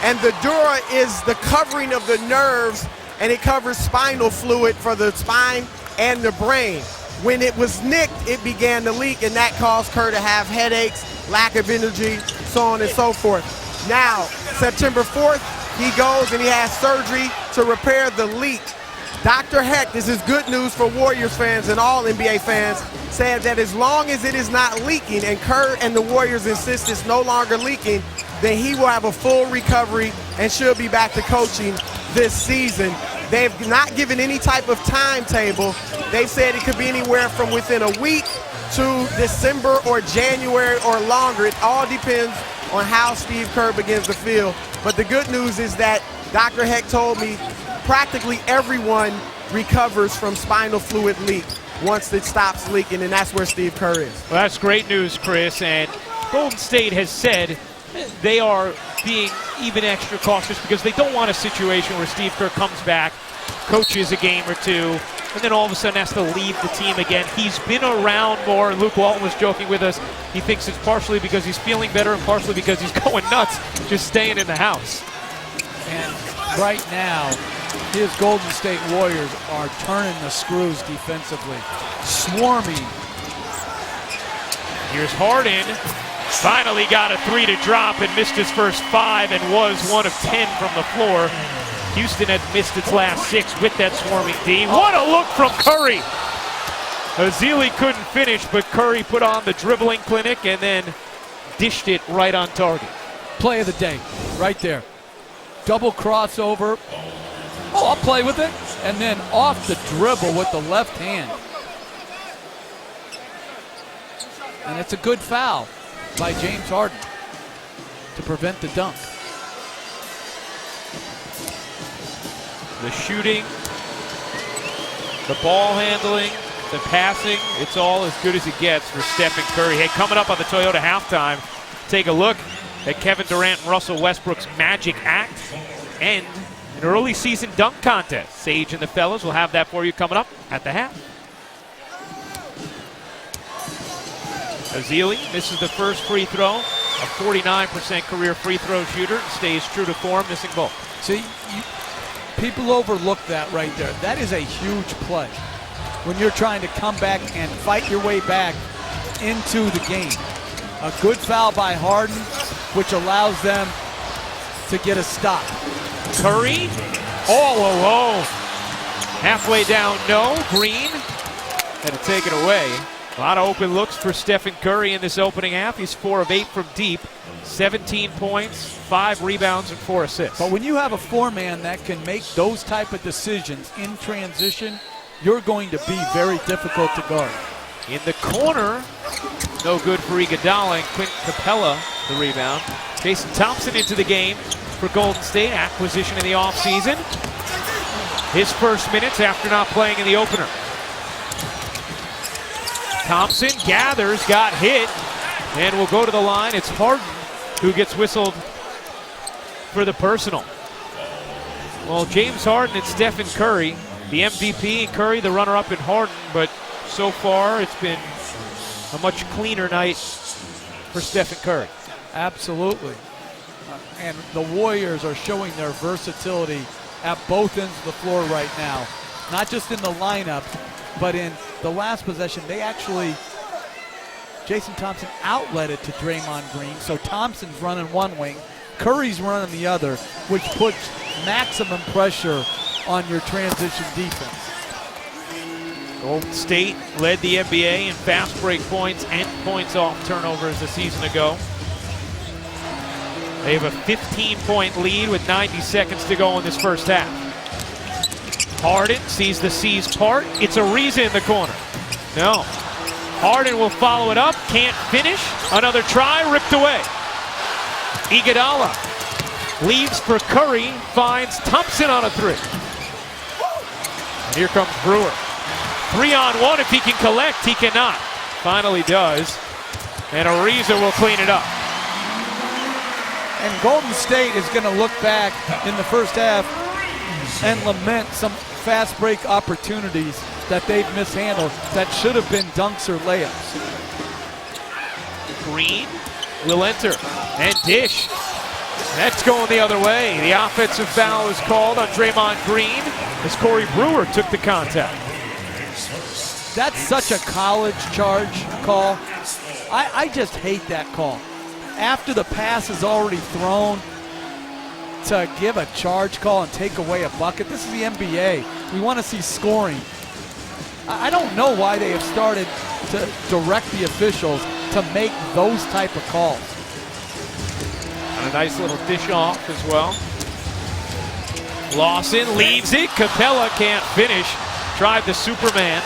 And the dura is the covering of the nerves, and it covers spinal fluid for the spine and the brain. When it was nicked, it began to leak, and that caused Kerr to have headaches, lack of energy, so on and so forth. Now, September 4th, he goes and he has surgery to repair the leak. Dr. Heck, this is good news for Warriors fans and all NBA fans, said that as long as it is not leaking, and Kerr and the Warriors insist it's no longer leaking, then he will have a full recovery and should be back to coaching this season. They've not given any type of timetable. They've said it could be anywhere from within a week to December or January or longer. It all depends on how Steve Kerr begins to feel. But the good news is that Dr. Heck told me practically everyone recovers from spinal fluid leak once it stops leaking, and that's where Steve Kerr is. Well, that's great news, Chris. And Golden State has said they are being even extra cautious because they don't want a situation where Steve Kerr comes back, coaches a game or 2, and then all of a sudden has to leave the team again. He's been around more. Luke Walton was joking with us. He thinks it's partially because he's feeling better and partially because he's going nuts just staying in the house. And right now, his Golden State Warriors are turning the screws defensively, swarming. Here's Harden. Finally got a 3 to drop and missed his first 5 and was 1 of 10 from the floor. Houston had missed its last 6 with that swarming D. What a look from Curry. Ezeli couldn't finish, but Curry put on the dribbling clinic and then dished it right on target. Play of the day, right there. Double crossover. Oh, I'll play with it. And then off the dribble with the left hand. And it's a good foul. by James Harden to prevent the dunk. The shooting, the ball handling, the passing, it's all as good as it gets for Stephen Curry. Hey, coming up on the Toyota halftime, take a look at Kevin Durant and Russell Westbrook's magic act and an early season dunk contest. Sage and the fellas will have that for you coming up at the half. Ezeli misses the first free throw, a 49% career free throw shooter, stays true to form, missing both. See, people overlook that right there. That is a huge play when you're trying to come back and fight your way back into the game. A good foul by Harden, which allows them to get a stop. Curry, all alone. Halfway down, no. Green had to take it away. A lot of open looks for Stephen Curry in this opening half. He's 4 of 8 from deep, 17 points, 5 rebounds, and 4 assists. But when you have a four-man that can make those type of decisions in transition, you're going to be very difficult to guard. In the corner, no good for Iguodala, and Clint Capella, the rebound. Jason Thompson into the game for Golden State, acquisition in the offseason. His first minutes after not playing in the opener. Thompson gathers, got hit, and will go to the line. It's Harden who gets whistled for the personal. Well, James Harden and Stephen Curry, the MVP, and Curry the runner-up in Harden, but so far it's been a much cleaner night for Stephen Curry. Absolutely. And the Warriors are showing their versatility at both ends of the floor right now. Not just in the lineup, but in the last possession, Jason Thompson outletted to Draymond Green. So Thompson's running one wing, Curry's running the other, which puts maximum pressure on your transition defense. Golden State led the NBA in fast break points and points off turnovers a season ago. They have a 15-point lead with 90 seconds to go in this first half. Harden sees the C's part. It's Ariza in the corner. No. Harden will follow it up. Can't finish. Another try. Ripped away. Iguodala leaves for Curry. Finds Thompson on a three. And here comes Brewer. 3-on-1. If he can collect, he cannot. Finally does. And Ariza will clean it up. And Golden State is going to look back in the first half and lament some fast break opportunities that they've mishandled that should have been dunks or layups. Green will enter and dish. That's going the other way. The offensive foul is called on Draymond Green as Corey Brewer took the contact. That's such a college charge call. I just hate that call. After the pass is already thrown, to give a charge call and take away a bucket. This is the NBA. We want to see scoring. I don't know why they have started to direct the officials to make those type of calls. And a nice little dish off as well. Lawson leaves it. Capella can't finish. Tried the Superman.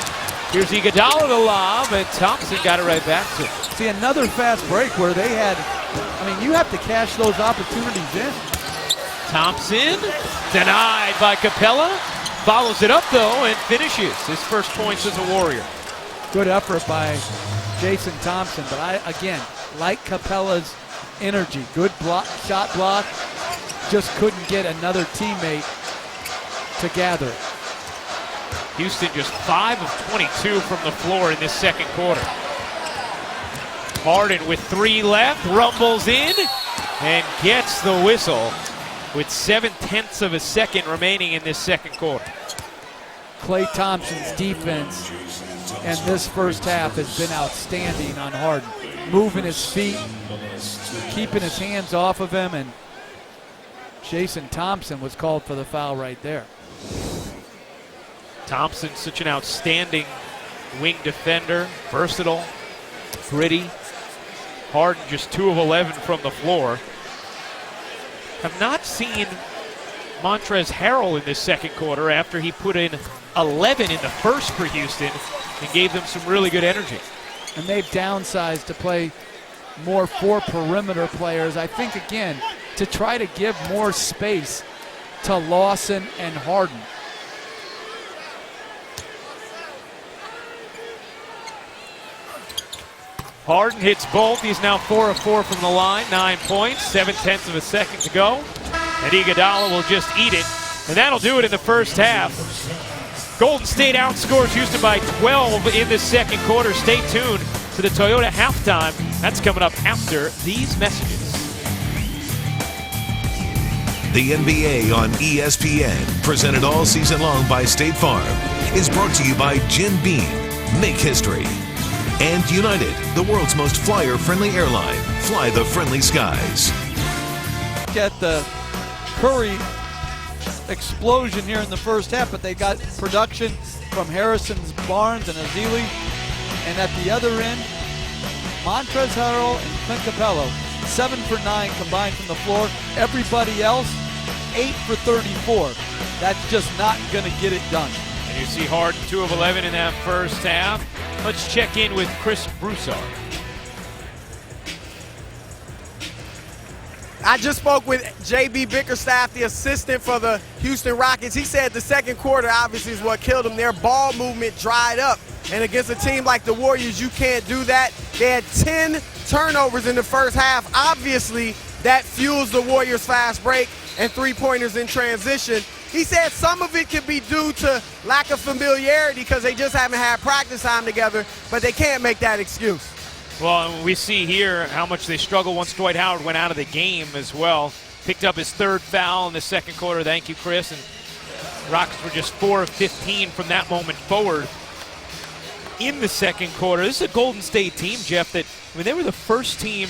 Here's Iguodala the lob, and Thompson got it right back to him. See, another fast break where they had, you have to cash those opportunities in. Thompson denied by Capella. Follows it up, though, and finishes. His first points as a Warrior. Good effort by Jason Thompson, but I, again, like Capella's energy. Good shot block. Just couldn't get another teammate to gather. Houston just 5 of 22 from the floor in this second quarter. Harden with 3 left, rumbles in, and gets the whistle with 7/10 of a second remaining in this second quarter. Klay Thompson's defense and this first half has been outstanding on Harden. Moving his feet, keeping his hands off of him, and Jason Thompson was called for the foul right there. Thompson, such an outstanding wing defender, versatile, gritty. Harden just 2 of 11 from the floor. Have not seen Montrezl Harrell in this second quarter after he put in 11 in the first for Houston and gave them some really good energy. And they've downsized to play more 4 perimeter players. I think, again, to try to give more space to Lawson and Harden. Harden hits both. He's now 4 of 4 from the line, 9 points, 7/10 of a second to go. And Iguodala will just eat it. And that'll do it in the first half. Golden State outscores Houston by 12 in the second quarter. Stay tuned to the Toyota halftime. That's coming up after these messages. The NBA on ESPN, presented all season long by State Farm, is brought to you by Jim Beam. Make history. And United, the world's most flyer-friendly airline. Fly the friendly skies. Get the Curry explosion here in the first half, but they got production from Harrison's Barnes and Ezeli. And at the other end, Montrezl Harrell and Clint Capella, 7 for 9 combined from the floor. Everybody else, 8 for 34. That's just not going to get it done. And you see Harden 2 of 11 in that first half. Let's check in with Chris Broussard. I just spoke with J.B. Bickerstaff, the assistant for the Houston Rockets. He said the second quarter obviously is what killed them. Their ball movement dried up. And against a team like the Warriors, you can't do that. They had 10 turnovers in the first half. Obviously, that fuels the Warriors' fast break and three-pointers in transition. He said some of it could be due to lack of familiarity because they just haven't had practice time together, but they can't make that excuse. Well, we see here how much they struggle once Dwight Howard went out of the game as well. Picked up his 3rd foul in the second quarter. Thank you, Chris. And Rockets were just 4 of 15 from that moment forward in the second quarter. This is a Golden State team, Jeff, that, I mean, they were the first team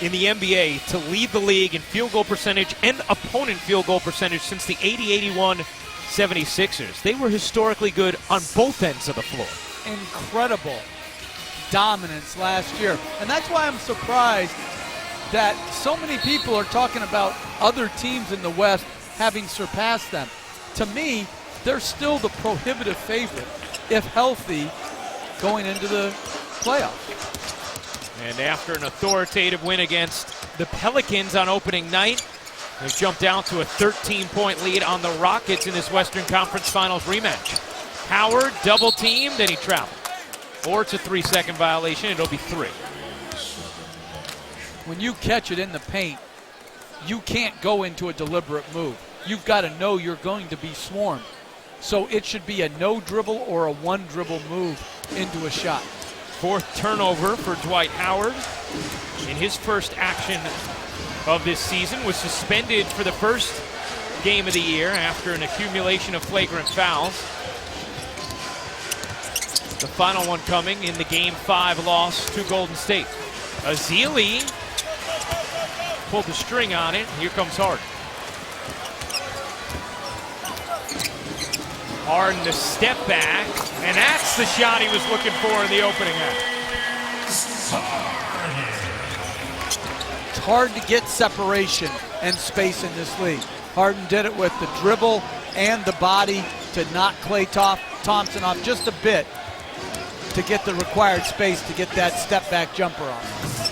in the NBA to lead the league in field goal percentage and opponent field goal percentage since the 80-81 76ers. They were historically good on both ends of the floor. Incredible dominance last year. And that's why I'm surprised that so many people are talking about other teams in the West having surpassed them. To me, they're still the prohibitive favorite, if healthy, going into the playoffs. And after an authoritative win against the Pelicans on opening night, they've jumped out to a 13-point lead on the Rockets in this Western Conference Finals rematch. Howard double-teamed, and he traveled. Or it's a 3-second violation. It'll be 3. When you catch it in the paint, you can't go into a deliberate move. You've got to know you're going to be swarmed. So it should be a no-dribble or a one-dribble move into a shot. 4th turnover for Dwight Howard in his first action of this season. Was suspended for the first game of the year after an accumulation of flagrant fouls. The final one coming in the Game 5 loss to Golden State. Ezeli pulled the string on it. Here comes Harden. Harden to step back, and that's the shot he was looking for in the opening half. It's hard to get separation and space in this league. Harden did it with the dribble and the body to knock Klay Thompson off just a bit to get the required space to get that step-back jumper on.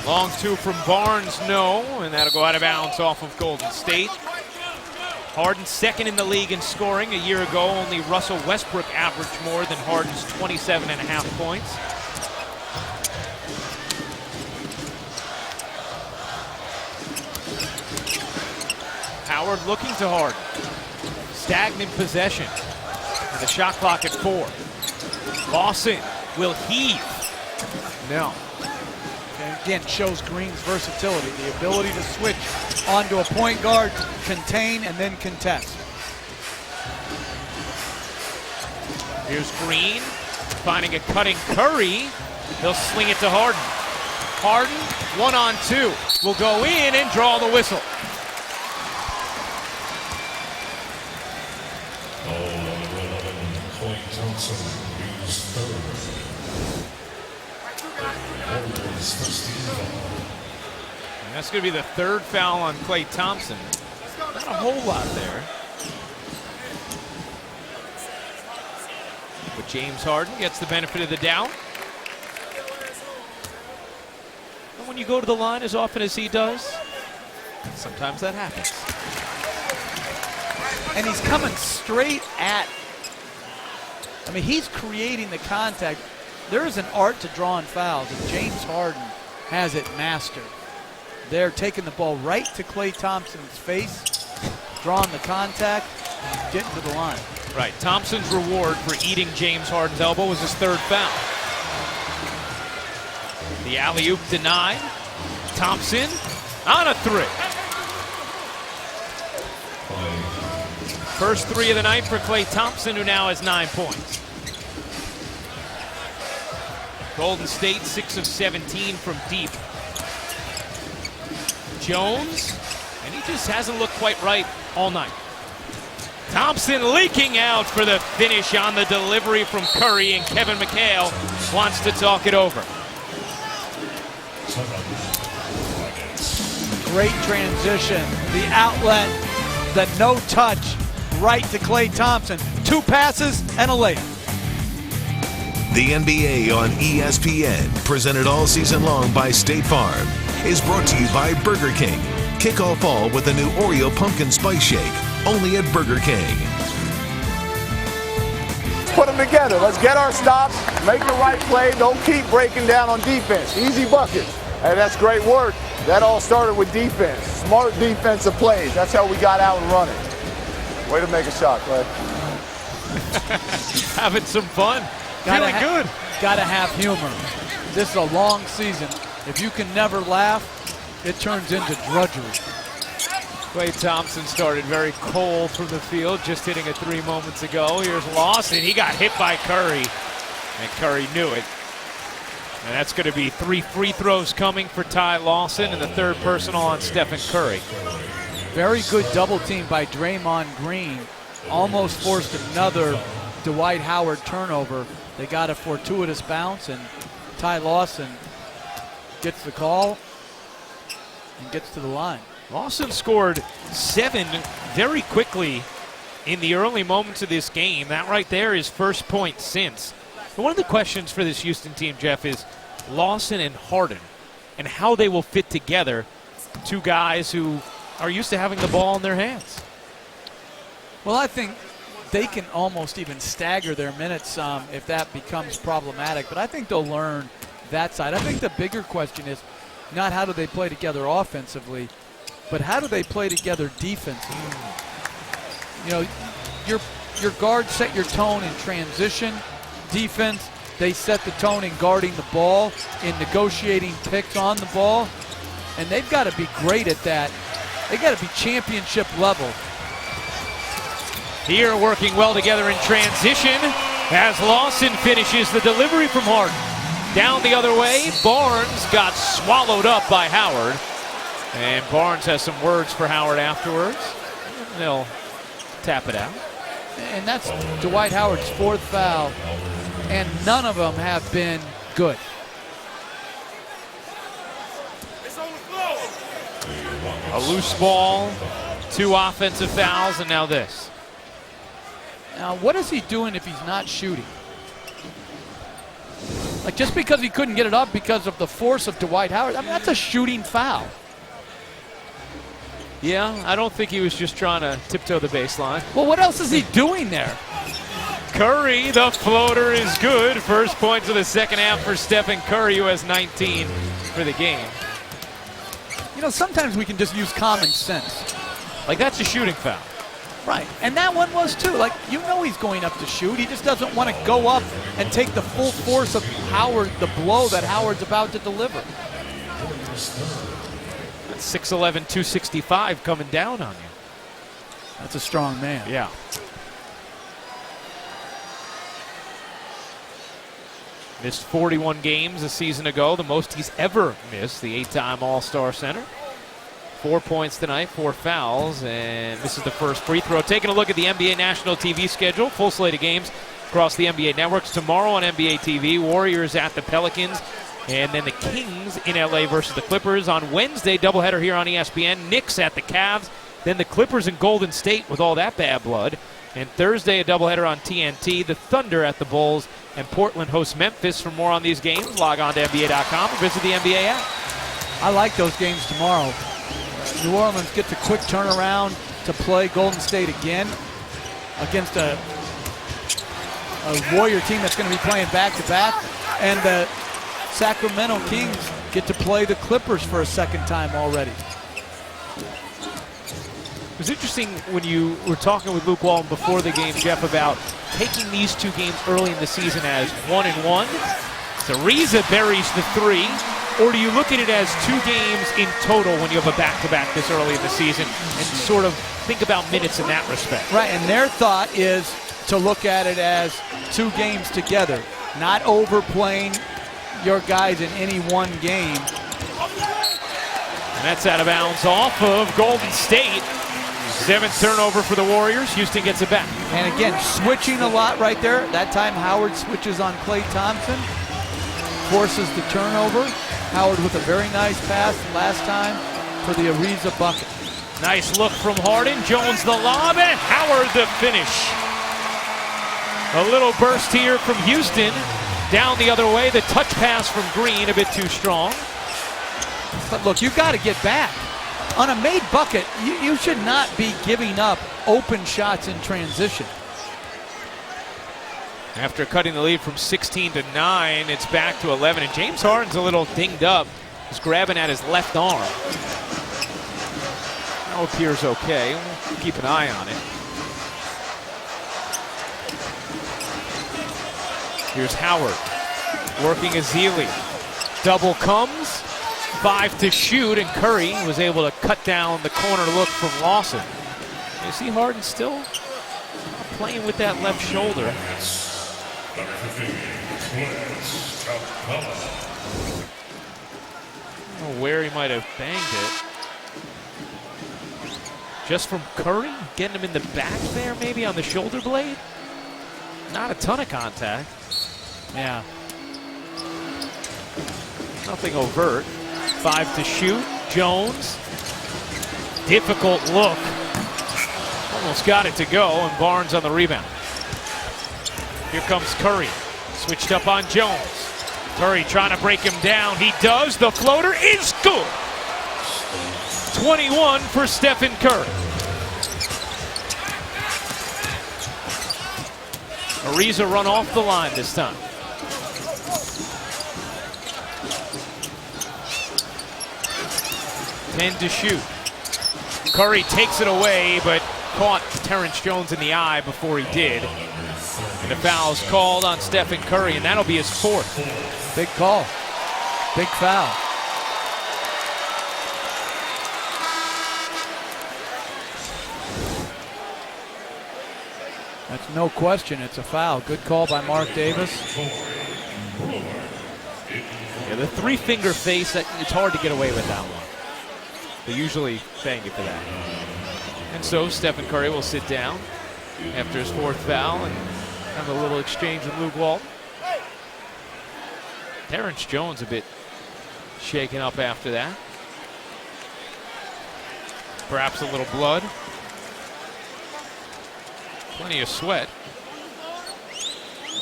Long 2 from Barnes, no, and that'll go out of bounds off of Golden State. Harden 2nd in the league in scoring. A year ago, only Russell Westbrook averaged more than Harden's 27.5 points. Howard looking to Harden. Stagnant possession. And the shot clock at 4. Lawson will heave. No. And again, shows Green's versatility, the ability to switch onto a point guard, contain, and then contest. Here's Green finding a cutting Curry. He'll sling it to Harden. Harden, 1-on-2, will go in and draw the whistle. Klay Thompson is 3rd. And that's going to be the 3rd foul on Klay Thompson. Not a whole lot there. But James Harden gets the benefit of the doubt. when you go to the line as often as he does? Sometimes that happens. And he's coming straight at. I mean, he's creating the contact. There is an art to drawing fouls, and James Harden has it mastered. They're taking the ball right to Klay Thompson's face, drawing the contact, and getting to the line. Right. Thompson's reward for eating James Harden's elbow was his third foul. The alley-oop denied. Thompson on a three. First three of the night for Klay Thompson, who now has 9 points. Golden State 6 of 17 from deep. Jones, and he just hasn't looked quite right all night. Thompson leaking out for the finish on the delivery from Curry, and Kevin McHale wants to talk it over. Great transition. The outlet, the no touch, right to Klay Thompson. 2 passes and a layup. The NBA on ESPN, presented all season long by State Farm, is brought to you by Burger King. Kick off fall with the new Oreo Pumpkin Spice Shake, only at Burger King. Put them together. Let's get our stops, make the right play. Don't keep breaking down on defense. Easy buckets. Hey, that's great work. That all started with defense. Smart defensive plays. That's how we got out and running. Way to make a shot, Clay. Having some fun. Feeling good. Gotta have humor. This is a long season. If you can never laugh, it turns into drudgery. Klay Thompson started very cold from the field, just hitting a 3 moments ago. Here's Lawson. He got hit by Curry, and Curry knew it. And that's going to be 3 free throws coming for Ty Lawson, and the third personal on Stephen Curry. Very good double team by Draymond Green. Almost forced another Dwight Howard turnover. They got a fortuitous bounce, and Ty Lawson gets the call and gets to the line. Lawson scored 7 very quickly in the early moments of this game. That right there is first point since. But one of the questions for this Houston team, Jeff, is Lawson and Harden and how they will fit together. 2 guys who are used to having the ball in their hands. Well, I think they can almost even stagger their minutes some if that becomes problematic. But I think they'll learn that side. I think the bigger question is not how do they play together offensively, but how do they play together defensively? You know, your guards set your tone in transition. Defense, they set the tone in guarding the ball, in negotiating picks on the ball, and they've got to be great at that. They've got to be championship level. Here working well together in transition as Lawson finishes the delivery from Harden. Down the other way, Barnes got swallowed up by Howard. And Barnes has some words for Howard afterwards. They'll tap it out. And that's Dwight Howard's 4th foul, and none of them have been good. A loose ball, 2 offensive fouls, and now this. Now, what is he doing if he's not shooting? Like, just because he couldn't get it up because of the force of Dwight Howard, I mean, that's a shooting foul. Yeah, I don't think he was just trying to tiptoe the baseline. Well, what else is he doing there? Curry, the floater is good. First points of the second half for Stephen Curry, who has 19 for the game. You know, sometimes we can just use common sense. Like, that's a shooting foul. Right, and that one was too. Like, you know he's going up to shoot. He just doesn't want to go up and take the full force of Howard, the blow that Howard's about to deliver. That's 6'11", 265 coming down on you. That's a strong man. Yeah. Missed 41 games a season ago, the most he's ever missed, the 8-time All-Star center. 4 points tonight, 4 fouls, and this is the first free throw. Taking a look at the NBA national TV schedule, full slate of games across the NBA networks. Tomorrow on NBA TV, Warriors at the Pelicans, and then the Kings in LA versus the Clippers. On Wednesday, doubleheader here on ESPN, Knicks at the Cavs, then the Clippers and Golden State with all that bad blood. And Thursday, a doubleheader on TNT, the Thunder at the Bulls, and Portland hosts Memphis. For more on these games, log on to NBA.com or visit the NBA app. I like those games tomorrow. New Orleans gets a quick turnaround to play Golden State again against a Warrior team that's going to be playing back-to-back. And the Sacramento Kings get to play the Clippers for a second time already. It was interesting when you were talking with Luke Walton before the game, Jeff, about taking these two games early in the season as 1-1. Ariza buries the 3. Or do you look at it as 2 games in total when you have a back-to-back this early in the season and sort of think about minutes in that respect? Right, and their thought is to look at it as 2 games together, not overplaying your guys in any one game. And that's out of bounds off of Golden State. 7th turnover for the Warriors. Houston gets it back. And again, switching a lot right there. That time Howard switches on Klay Thompson, forces the turnover. Howard with a very nice pass last time for the Ariza bucket. Nice look from Harden. Jones the lob, and Howard the finish. A little burst here from Houston. Down the other way, the touch pass from Green, a bit too strong. But look, you've got to get back. On a made bucket, you should not be giving up open shots in transition. After cutting the lead from 16 to 9, it's back to 11, and James Harden's a little dinged up. He's grabbing at his left arm. Now appears okay. We'll keep an eye on it. Here's Howard working Ezeli. Double comes, 5 to shoot, and Curry was able to cut down the corner look from Lawson. You see Harden still playing with that left shoulder. I don't know where he might have banged it. Just from Curry, getting him in the back there, maybe on the shoulder blade. Not a ton of contact. Yeah. Nothing overt. 5 to shoot. Jones. Difficult look. Almost got it to go, and Barnes on the rebound. Here comes Curry. Switched up on Jones. Curry trying to break him down. He does. The floater is good. 21 for Stephen Curry. Ariza run off the line this time. Ten to shoot. Curry takes it away, but caught Terrence Jones in the eye before he did. And the foul's called on Stephen Curry, and that'll be his 4th. Big call. Big foul. That's no question. It's a foul. Good call by Mark Davis. Yeah, the 3-finger face, it's hard to get away with that one. They usually bang it for that. And so Stephen Curry will sit down after his 4th foul and have a little exchange with Luke Walton. Terrence Jones a bit shaken up after that. Perhaps a little blood. Plenty of sweat.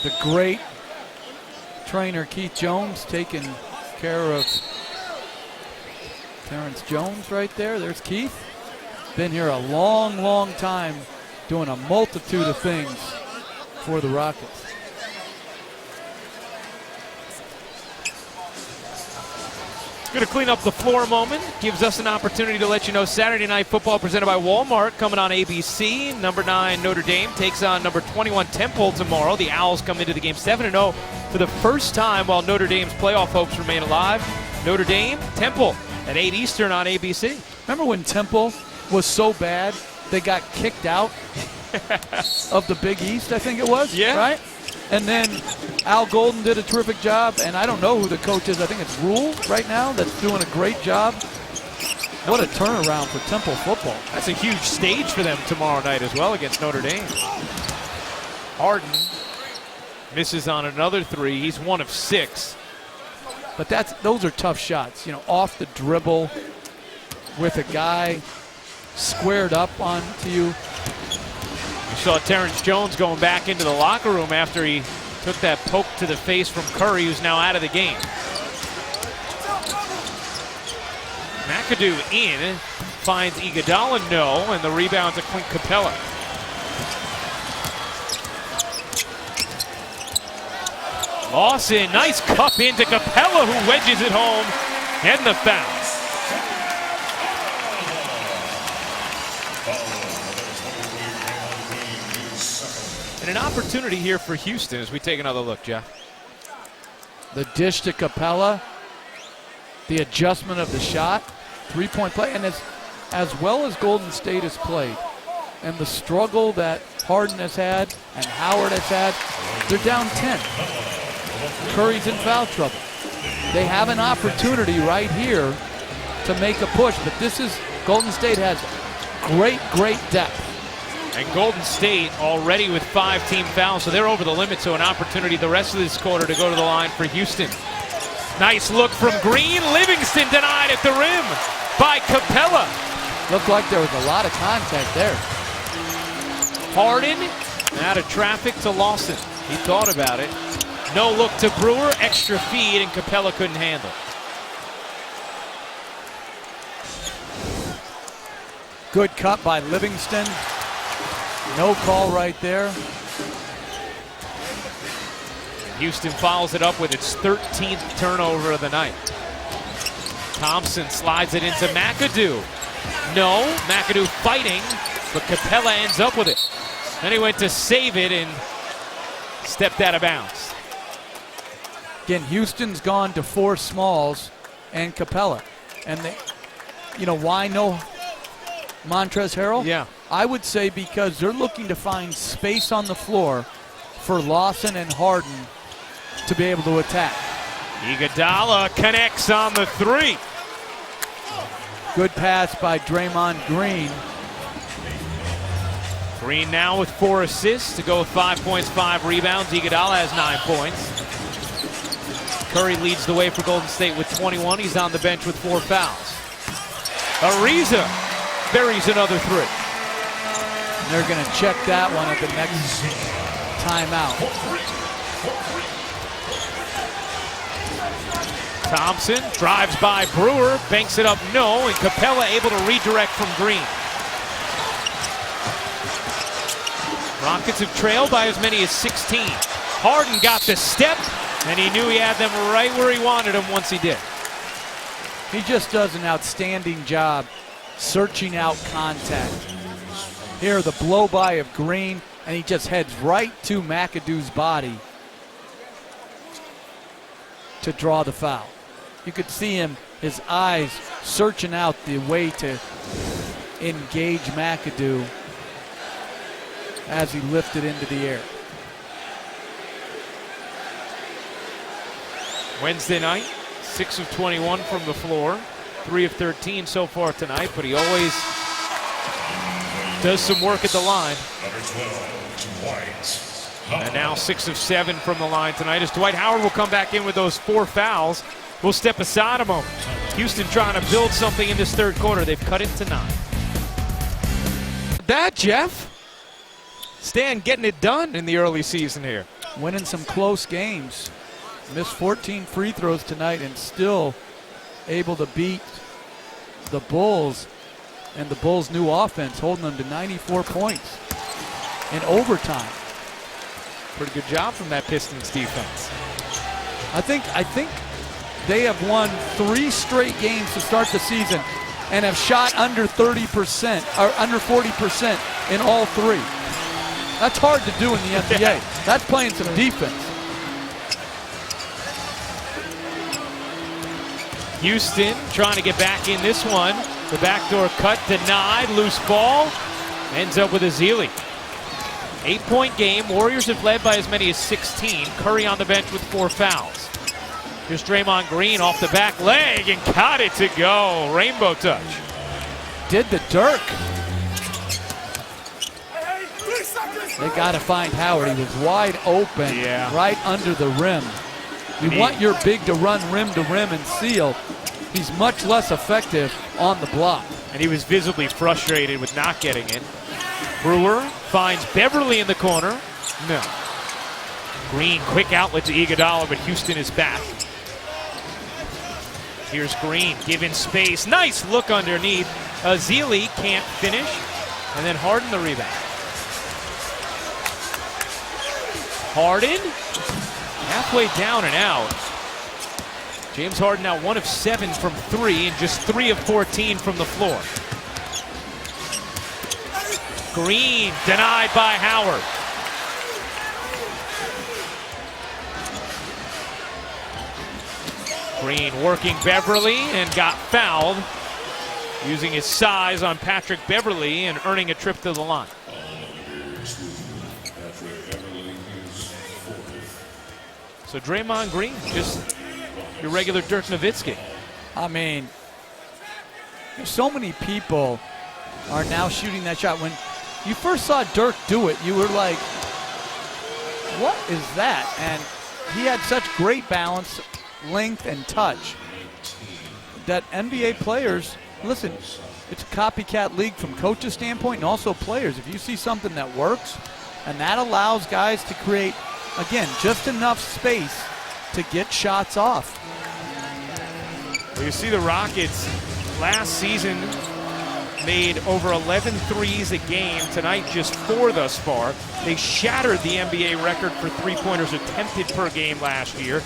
The great trainer Keith Jones taking care of Terrence Jones right there. There's Keith. Been here a long, long time doing a multitude of things for the Rockets. Going to clean up the floor moment. Gives us an opportunity to let you know Saturday Night Football presented by Walmart coming on ABC. Number 9 Notre Dame takes on number 21 Temple tomorrow. The Owls come into the game 7-0 for the first time while Notre Dame's playoff hopes remain alive. Notre Dame, Temple at 8 Eastern on ABC. Remember when Temple was so bad they got kicked out of the Big East, I think it was? Yeah. Right? And then Al Golden did a terrific job, and I don't know who the coach is. I think it's Rule right now that's doing a great job. What a turnaround for Temple football. That's a huge stage for them tomorrow night as well against Notre Dame. Harden misses on another 3. He's 1 of 6. But those are tough shots. You know, off the dribble with a guy squared up onto you. You saw Terrence Jones going back into the locker room after he took that poke to the face from Curry, who's now out of the game. McAdoo in, finds Iguodala, no, and the rebound to Clint Capella. Lawson, nice cup into Capella, who wedges it home, and the foul. And an opportunity here for Houston as we take another look, Jeff. The dish to Capella, the adjustment of the shot, three-point play, and as well as Golden State has played, and the struggle that Harden has had and Howard has had, they're down 10. Curry's in foul trouble. They have an opportunity right here to make a push, but Golden State has great depth. And Golden State already with 5 team fouls, so they're over the limit, so an opportunity the rest of this quarter to go to the line for Houston. Nice look from Green. Livingston denied at the rim by Capella. Looked like there was a lot of contact there. Harden out of traffic to Lawson. He thought about it. No look to Brewer, extra feed, and Capella couldn't handle. Good cut by Livingston. No call right there. Houston follows it up with its 13th turnover of the night. Thompson slides it into McAdoo. No, McAdoo fighting, but Capella ends up with it. Then he went to save it and stepped out of bounds. Again, Houston's gone to 4 smalls and Capella. And why no Montrezl Harrell? Yeah. I would say because they're looking to find space on the floor for Lawson and Harden to be able to attack. Iguodala connects on the 3. Good pass by Draymond Green. Green now with 4 assists to go with 5 points, 5 rebounds. Iguodala has 9 points. Curry leads the way for Golden State with 21. He's on the bench with 4 fouls. Ariza buries another 3. And they're going to check that one at the next timeout. Thompson drives by Brewer, banks it up, no, and Capella able to redirect from Green. Rockets have trailed by as many as 16. Harden got the step, and he knew he had them right where he wanted them once he did. He just does an outstanding job searching out contact. Here, the blow-by of Green, and he just heads right to McAdoo's body to draw the foul. You could see him, his eyes searching out the way to engage McAdoo as he lifted into the air. Wednesday night, 6 of 21 from the floor, 3 of 13 so far tonight, but he always does some work at the line. Number 12, Dwight. And now 6 of 7 from the line tonight as Dwight Howard will come back in with those 4 fouls. We'll step aside a moment. Houston trying to build something in this third quarter. They've cut it to 9. That, Jeff. Stan getting it done in the early season here. Winning some close games. Missed 14 free throws tonight and still able to beat the Bulls and the Bulls' new offense, holding them to 94 points in overtime. Pretty good job from that Pistons defense. I think they have won 3 straight games to start the season and have shot under 30% or under 40% in all 3. That's hard to do in the NBA. Yeah. That's playing some defense. Houston trying to get back in this one. The backdoor cut denied. Loose ball. Ends up with Ezeli. 8-point game. Warriors have led by as many as 16. Curry on the bench with 4 fouls. Here's Draymond Green off the back leg and got it to go. Rainbow touch. Did the Dirk. They got to find Howard. He was wide open, right under the rim. You want your big to run rim to rim and seal. He's much less effective on the block. And he was visibly frustrated with not getting it. Brewer finds Beverly in the corner. No. Green, quick outlet to Iguodala, but Houston is back. Here's Green, given space. Nice look underneath. Ezeli can't finish. And then Harden the rebound. Harden, halfway down and out. James Harden now 1 of 7 from 3 and just 3 of 14 from the floor. Green denied by Howard. Green working Beverly and got fouled, using his size on Patrick Beverly and earning a trip to the line. So Draymond Green, just your regular Dirk Nowitzki. I mean, so many people are now shooting that shot. When you first saw Dirk do it, you were like, what is that? And he had such great balance, length, and touch that NBA players, listen, it's a copycat league from coach's standpoint and also players. If you see something that works, and that allows guys to create, again, just enough space to get shots off. Well, you see the Rockets last season made over 11 threes a game. Tonight, just 4 thus far. They shattered the NBA record for three-pointers attempted per game last year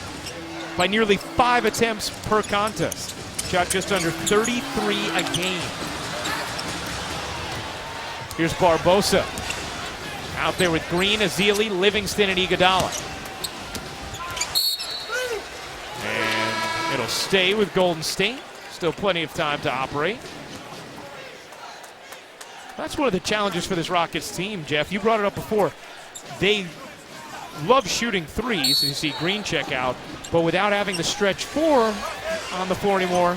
by nearly 5 attempts per contest. Shot just under 33 a game. Here's Barbosa. Out there with Green, Ezeli, Livingston, and Iguodala. And it'll stay with Golden State. Still plenty of time to operate. That's one of the challenges for this Rockets team, Jeff. You brought it up before. They love shooting threes, as you see Green check out, but without having the stretch 4 on the floor anymore,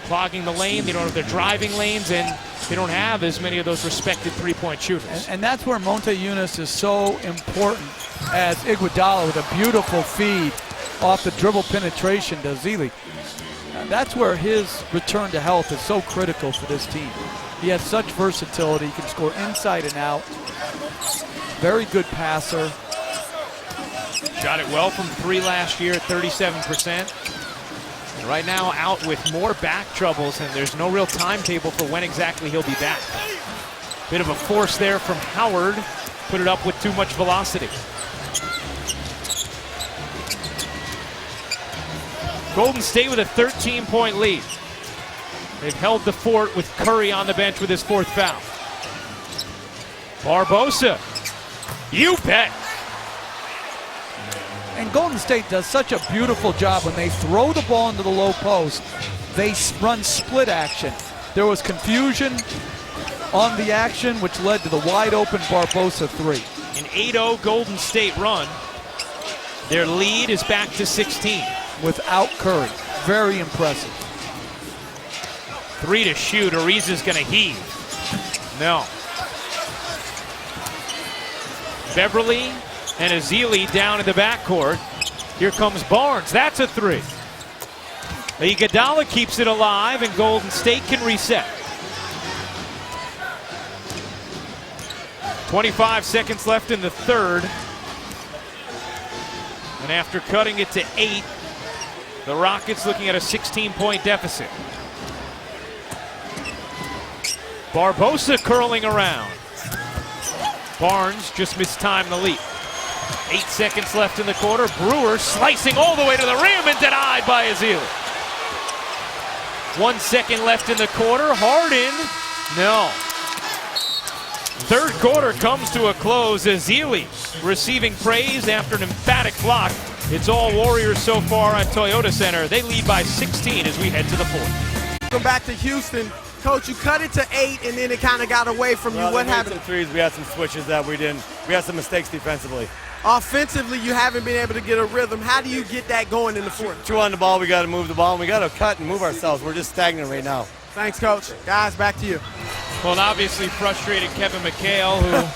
clogging the lane, they don't have their driving lanes, and they don't have as many of those respected three-point shooters. And that's where Montejunas is so important, as Iguodala with a beautiful feed off the dribble penetration to Ezeli. That's where his return to health is so critical for this team. He has such versatility. He can score inside and out. Very good passer. Shot it well from 3 last year at 37%. And right now out with more back troubles, and there's no real timetable for when exactly he'll be back. Bit of a force there from Howard. Put it up with too much velocity. Golden State with a 13-point lead. They've held the fort with Curry on the bench with his 4th foul. Barbosa. You bet. And Golden State does such a beautiful job when they throw the ball into the low post. They run split action. There was confusion on the action, which led to the wide open Barbosa 3. An 8-0 Golden State run. Their lead is back to 16. Without Curry. Very impressive. 3 to shoot. Ariza's going to heave. No. Beverly and Ezeli down in the backcourt. Here comes Barnes. That's a 3. Iguodala keeps it alive, and Golden State can reset. 25 seconds left in the 3rd. And after cutting it to 8, the Rockets looking at a 16-point deficit. Barbosa curling around. Barnes just mistimed the leap. 8 seconds left in the quarter. Brewer slicing all the way to the rim and denied by Ezeli. 1 second left in the quarter. Harden, no. 3rd quarter comes to a close. Ezeli receiving praise after an emphatic block. It's all Warriors so far at Toyota Center. They lead by 16 as we head to the 4th. Welcome back to Houston. Coach, you cut it to 8, and then it kind of got away from you. What happened? Some threes. We had some switches that we didn't. We had some mistakes defensively. Offensively, you haven't been able to get a rhythm. How do you get that going in the 4th? 2 on the ball. We got to move the ball, and we got to cut and move ourselves. We're just stagnant right now. Thanks, Coach. Guys, back to you. Well, an obviously frustrated Kevin McHale, who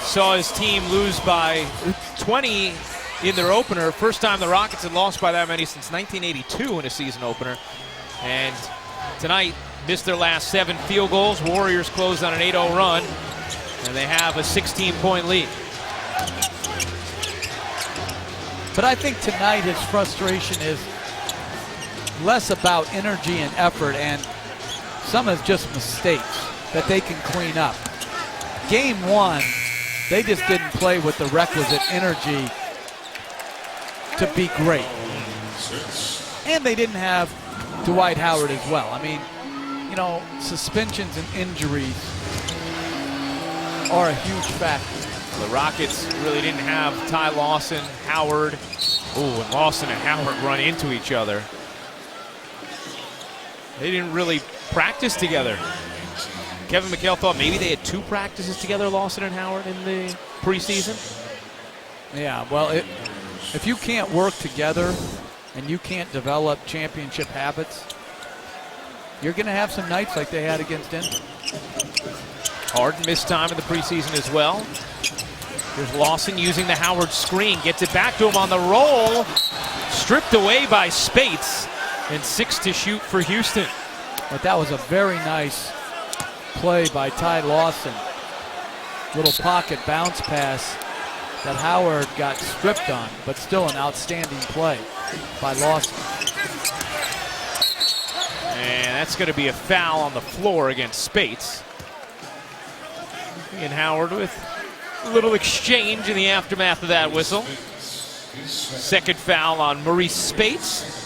saw his team lose by 20 in their opener. First time the Rockets had lost by that many since 1982 in a season opener. And tonight, missed their last 7 field goals. Warriors closed on an 8-0 run, and they have a 16-point lead. But I think tonight his frustration is less about energy and effort, and some is just mistakes that they can clean up. Game 1, they just didn't play with the requisite energy to be great. And they didn't have Dwight Howard as well. I mean, you know, suspensions and injuries are a huge factor. The Rockets really didn't have Ty Lawson, Howard. Ooh, and Lawson and Howard run into each other. They didn't really practice together. Kevin McHale thought maybe they had 2 practices together, Lawson and Howard, in the preseason. Yeah, well, if you can't work together and you can't develop championship habits, you're going to have some nights like they had against Denver. Harden missed time in the preseason as well. Here's Lawson using the Howard screen. Gets it back to him on the roll. Stripped away by Spates. And 6 to shoot for Houston. But that was a very nice play by Ty Lawson. Little pocket bounce pass that Howard got stripped on, but still an outstanding play by Lawson. And that's going to be a foul on the floor against Spates. And Howard with a little exchange in the aftermath of that whistle. Second foul on Maurice Spates.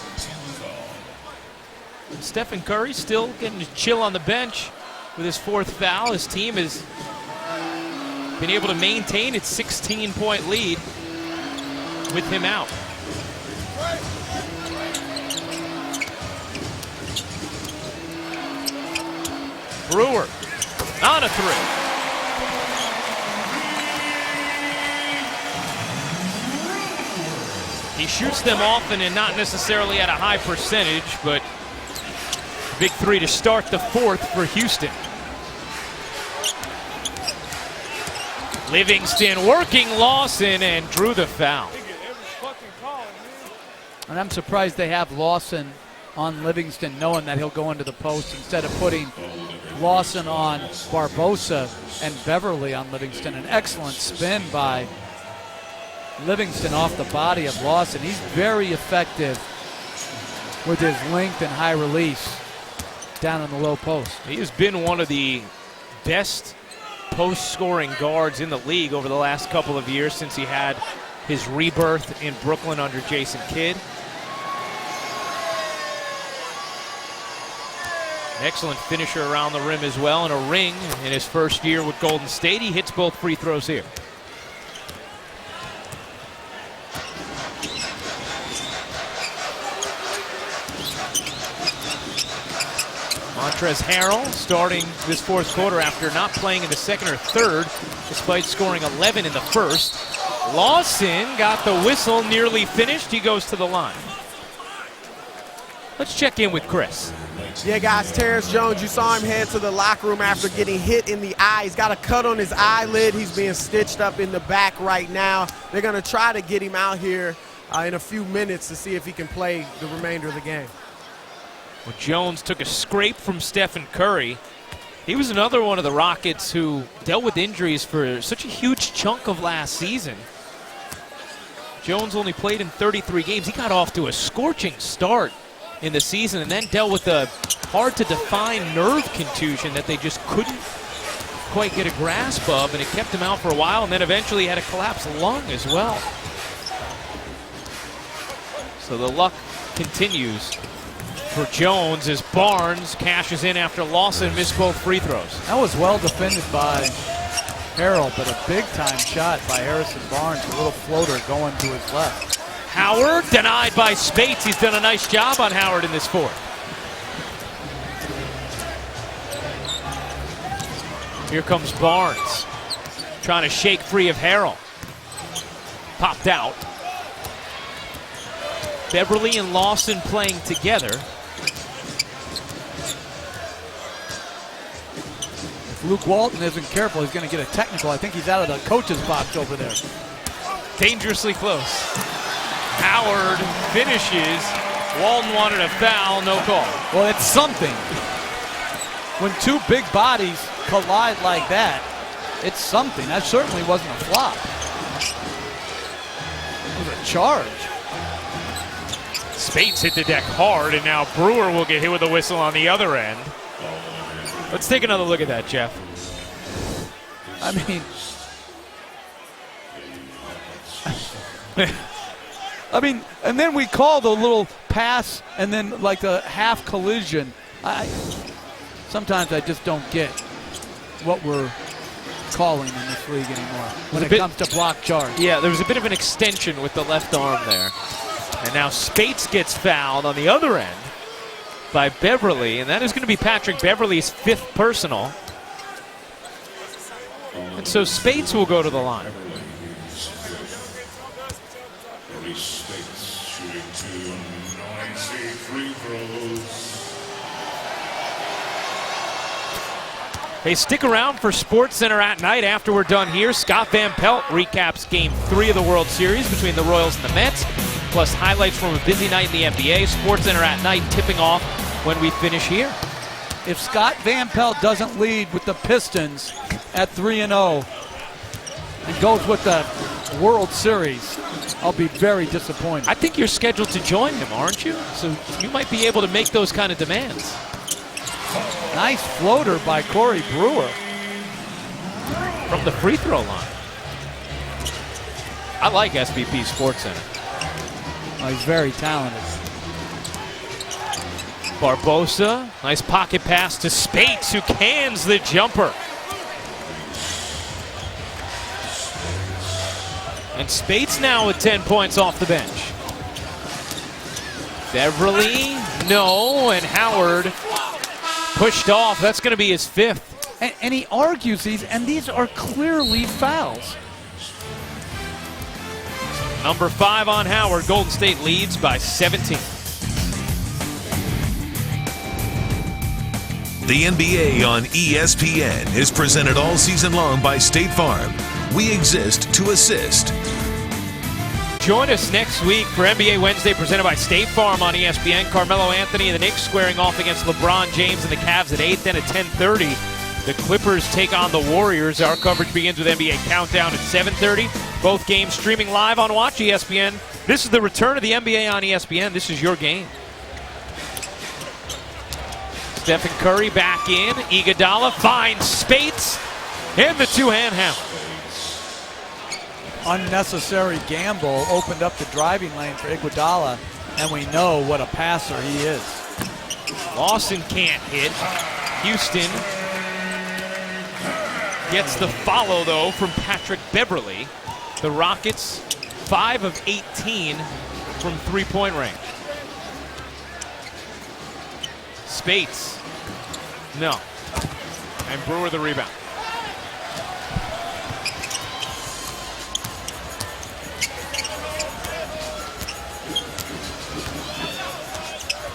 Stephen Curry still getting to chill on the bench with his 4th foul. His team has been able to maintain its 16-point lead with him out. Brewer on a 3. He shoots them often and not necessarily at a high percentage, but big 3 to start the 4th for Houston. Livingston working Lawson and drew the foul. And I'm surprised they have Lawson on Livingston knowing that he'll go into the post instead of putting Lawson on Barbosa and Beverly on Livingston. An excellent spin by Livingston off the body of Lawson. He's very effective with his length and high release down in the low post. He has been one of the best post-scoring guards in the league over the last couple of years since he had his rebirth in Brooklyn under Jason Kidd. An excellent finisher around the rim as well, and a ring in his first year with Golden State. He hits both free throws here. Montrezl Harrell starting this 4th quarter after not playing in the 2nd or 3rd, despite scoring 11 in the 1st. Lawson got the whistle, nearly finished. He goes to the line. Let's check in with Chris. Yeah, guys, Terrence Jones, you saw him head to the locker room after getting hit in the eye. He's got a cut on his eyelid. He's being stitched up in the back right now. They're going to try to get him out here in a few minutes to see if he can play the remainder of the game. Well, Jones took a scrape from Stephen Curry. He was another one of the Rockets who dealt with injuries for such a huge chunk of last season. Jones only played in 33 games. He got off to a scorching start in the season and then dealt with a hard-to-define nerve contusion that they just couldn't quite get a grasp of, and it kept him out for a while, and then eventually had a collapsed lung as well. So the luck continues for Jones as Barnes cashes in after Lawson missed both free throws. That was well defended by Harrell, but a big-time shot by Harrison Barnes, a little floater going to his left. Howard denied by Spates. He's done a nice job on Howard in this 4th. Here comes Barnes, trying to shake free of Harrell. Popped out. Beverly and Lawson playing together. If Luke Walton isn't careful, he's going to get a technical. I think he's out of the coach's box over there. Dangerously close. Howard finishes. Walton wanted a foul, no call. Well, it's something. When 2 big bodies collide like that, it's something. That certainly wasn't a flop. It was a charge. Spates hit the deck hard, and now Brewer will get hit with a whistle on the other end. Let's take another look at that, Jeff. I mean, and then we call the little pass and then like the half collision. Sometimes I just don't get what we're calling in this league anymore when it comes to block charge. Yeah, there was a bit of an extension with the left arm there. And now Spates gets fouled on the other end by Beverly, and that is going to be Patrick Beverly's 5th personal. And so Spates will go to the line. Maurice Spates shooting 2 noisy free throws. Hey, stick around for SportsCenter at night. After we're done here, Scott Van Pelt recaps Game 3 of the World Series between the Royals and the Mets, plus highlights from a busy night in the NBA. SportsCenter at night tipping off when we finish here. If Scott Van Pelt doesn't lead with the Pistons at 3-0 and goes with the World Series, I'll be very disappointed. I think you're scheduled to join him, aren't you? So you might be able to make those kind of demands. Nice floater by Corey Brewer. From the free throw line. I like SVP SportsCenter. Oh, he's very talented. Barbosa, nice pocket pass to Spates, who cans the jumper. And Spates now with 10 points off the bench. Beverly, no, and Howard pushed off. That's going to be his 5th. And he argues these, and these are clearly fouls. Number 5 on Howard. Golden State leads by 17. The NBA on ESPN is presented all season long by State Farm. We exist to assist. Join us next week for NBA Wednesday presented by State Farm on ESPN. Carmelo Anthony and the Knicks squaring off against LeBron James and the Cavs at 8. Then at 10:30, the Clippers take on the Warriors. Our coverage begins with NBA Countdown at 7:30. Both games streaming live on Watch ESPN. This is the return of the NBA on ESPN. This is your game. Stephen Curry back in. Iguodala finds Spates and the two-hand hammer. Unnecessary gamble opened up the driving lane for Iguodala, and we know what a passer he is. Lawson can't hit. Houston gets the follow, though, from Patrick Beverly. The Rockets, 5 of 18 from three-point range. Spates, no. And Brewer the rebound.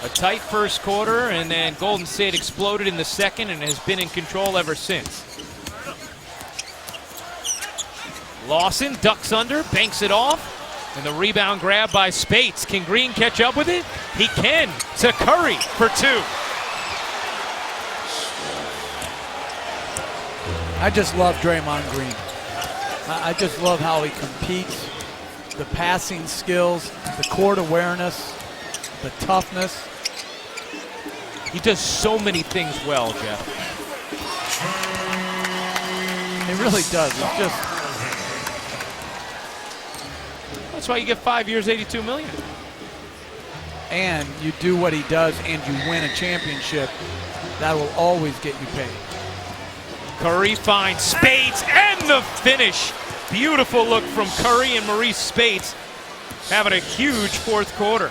A tight first quarter, and then Golden State exploded in the second and has been in control ever since. Lawson ducks under, banks it off, and the rebound grab by Spates. Can Green catch up with it? He can, to Curry for 2. I just love Draymond Green. I just love how he competes, the passing skills, the court awareness, the toughness. He does so many things well, Jeff. He really does. It's just... That's why you get 5 years, $82 million. And you do what he does and you win a championship, that will always get you paid. Curry finds Spates and the finish. Beautiful look from Curry and Maurice Spates having a huge fourth quarter.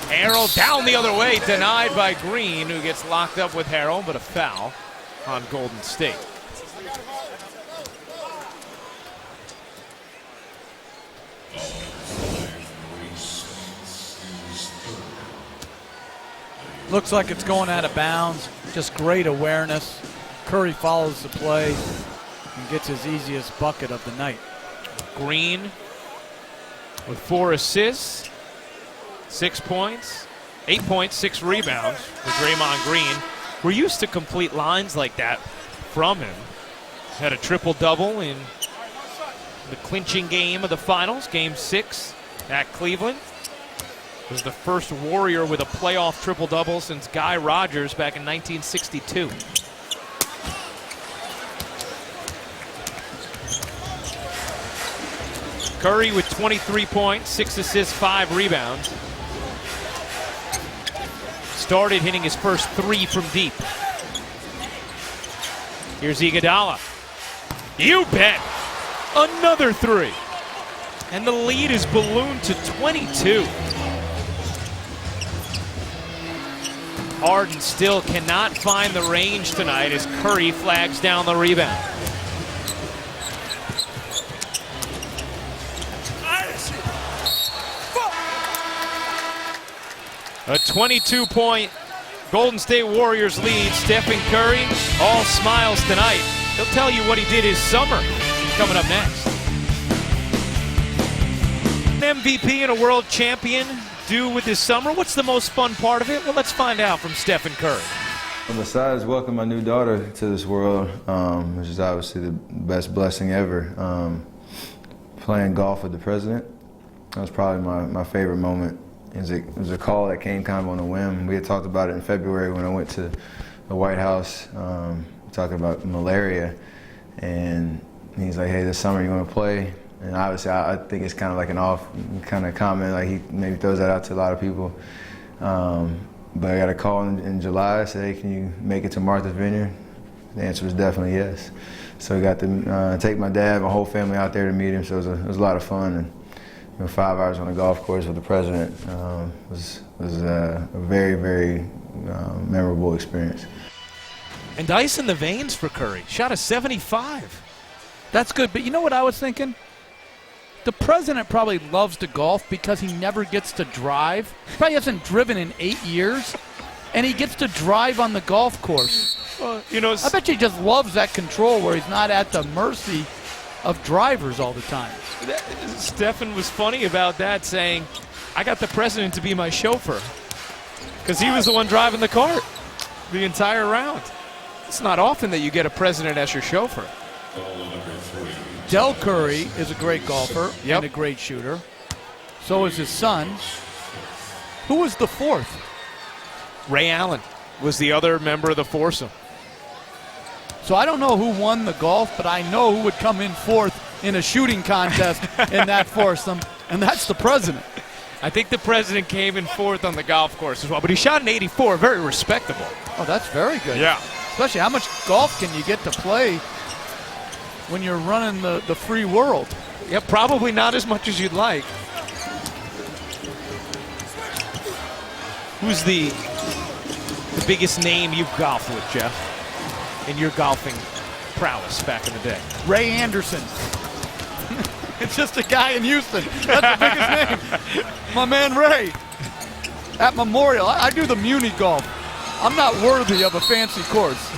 Harrell down the other way, denied by Green, who gets locked up with Harrell, but a foul on Golden State. Looks like it's going out of bounds. Just great awareness. Curry follows the play and gets his easiest bucket of the night. Green with 4 assists, 6 points, 8 points, 6 rebounds for Draymond Green. We're used to complete lines like that from him. Had a triple-double in The clinching game of the finals, Game 6 at Cleveland. Was the first Warrior with a playoff triple-double since Guy Rogers back in 1962. Curry with 23 points, 6 assists, 5 rebounds. Started hitting his first 3 from deep. Here's Iguodala. You bet! Another 3. And the lead is ballooned to 22. Harden still cannot find the range tonight as Curry flags down the rebound. A 22-point Golden State Warriors lead. Stephen Curry, all smiles tonight. He'll tell you what he did his summer coming up next. An MVP and a world champion do with his summer? What's the most fun part of it? Well, let's find out from Stephen Curry. Besides welcoming my new daughter to this world, which is obviously the best blessing ever, playing golf with the president, that was probably my favorite moment. It was a call that came kind of on a whim. We had talked about it in February when I went to the White House, talking about malaria, and he's like, hey, this summer you want to play? And obviously I think it's kind of like an off kind of comment, like he maybe throws that out to a lot of people. But I got a call in July, said, hey, can you make it to Martha's Vineyard? The answer was definitely yes. So I got to take my dad, my whole family out there to meet him, so it was a lot of fun. And 5 hours on the golf course with the president was a very, very memorable experience. And ice in the veins for Curry. Shot a 75. That's good, but you know what I was thinking? The president probably loves to golf because he never gets to drive. He probably hasn't driven in 8 years, and he gets to drive on the golf course. You know, I bet you he just loves that control where he's not at the mercy of drivers all the time. Stephen was funny about that, saying, I got the president to be my chauffeur because he was the one driving the cart the entire round. It's not often that you get a president as your chauffeur. Del Curry is a great golfer and a great shooter. So is his son. Who was the fourth? Ray Allen was the other member of the foursome. So I don't know who won the golf, but I know who would come in fourth in a shooting contest in that foursome, and that's the president. I think the president came in fourth on the golf course as well, but he shot an 84, very respectable. Oh, that's very good. Yeah. Especially how much golf can you get to play when you're running the free world? Yeah, probably not as much as you'd like. Who's the biggest name you've golfed with, Jeff, in your golfing prowess back in the day? Ray Anderson. It's just a guy in Houston. That's the biggest name. My man Ray. At Memorial. I do the Muni golf. I'm not worthy of a fancy course.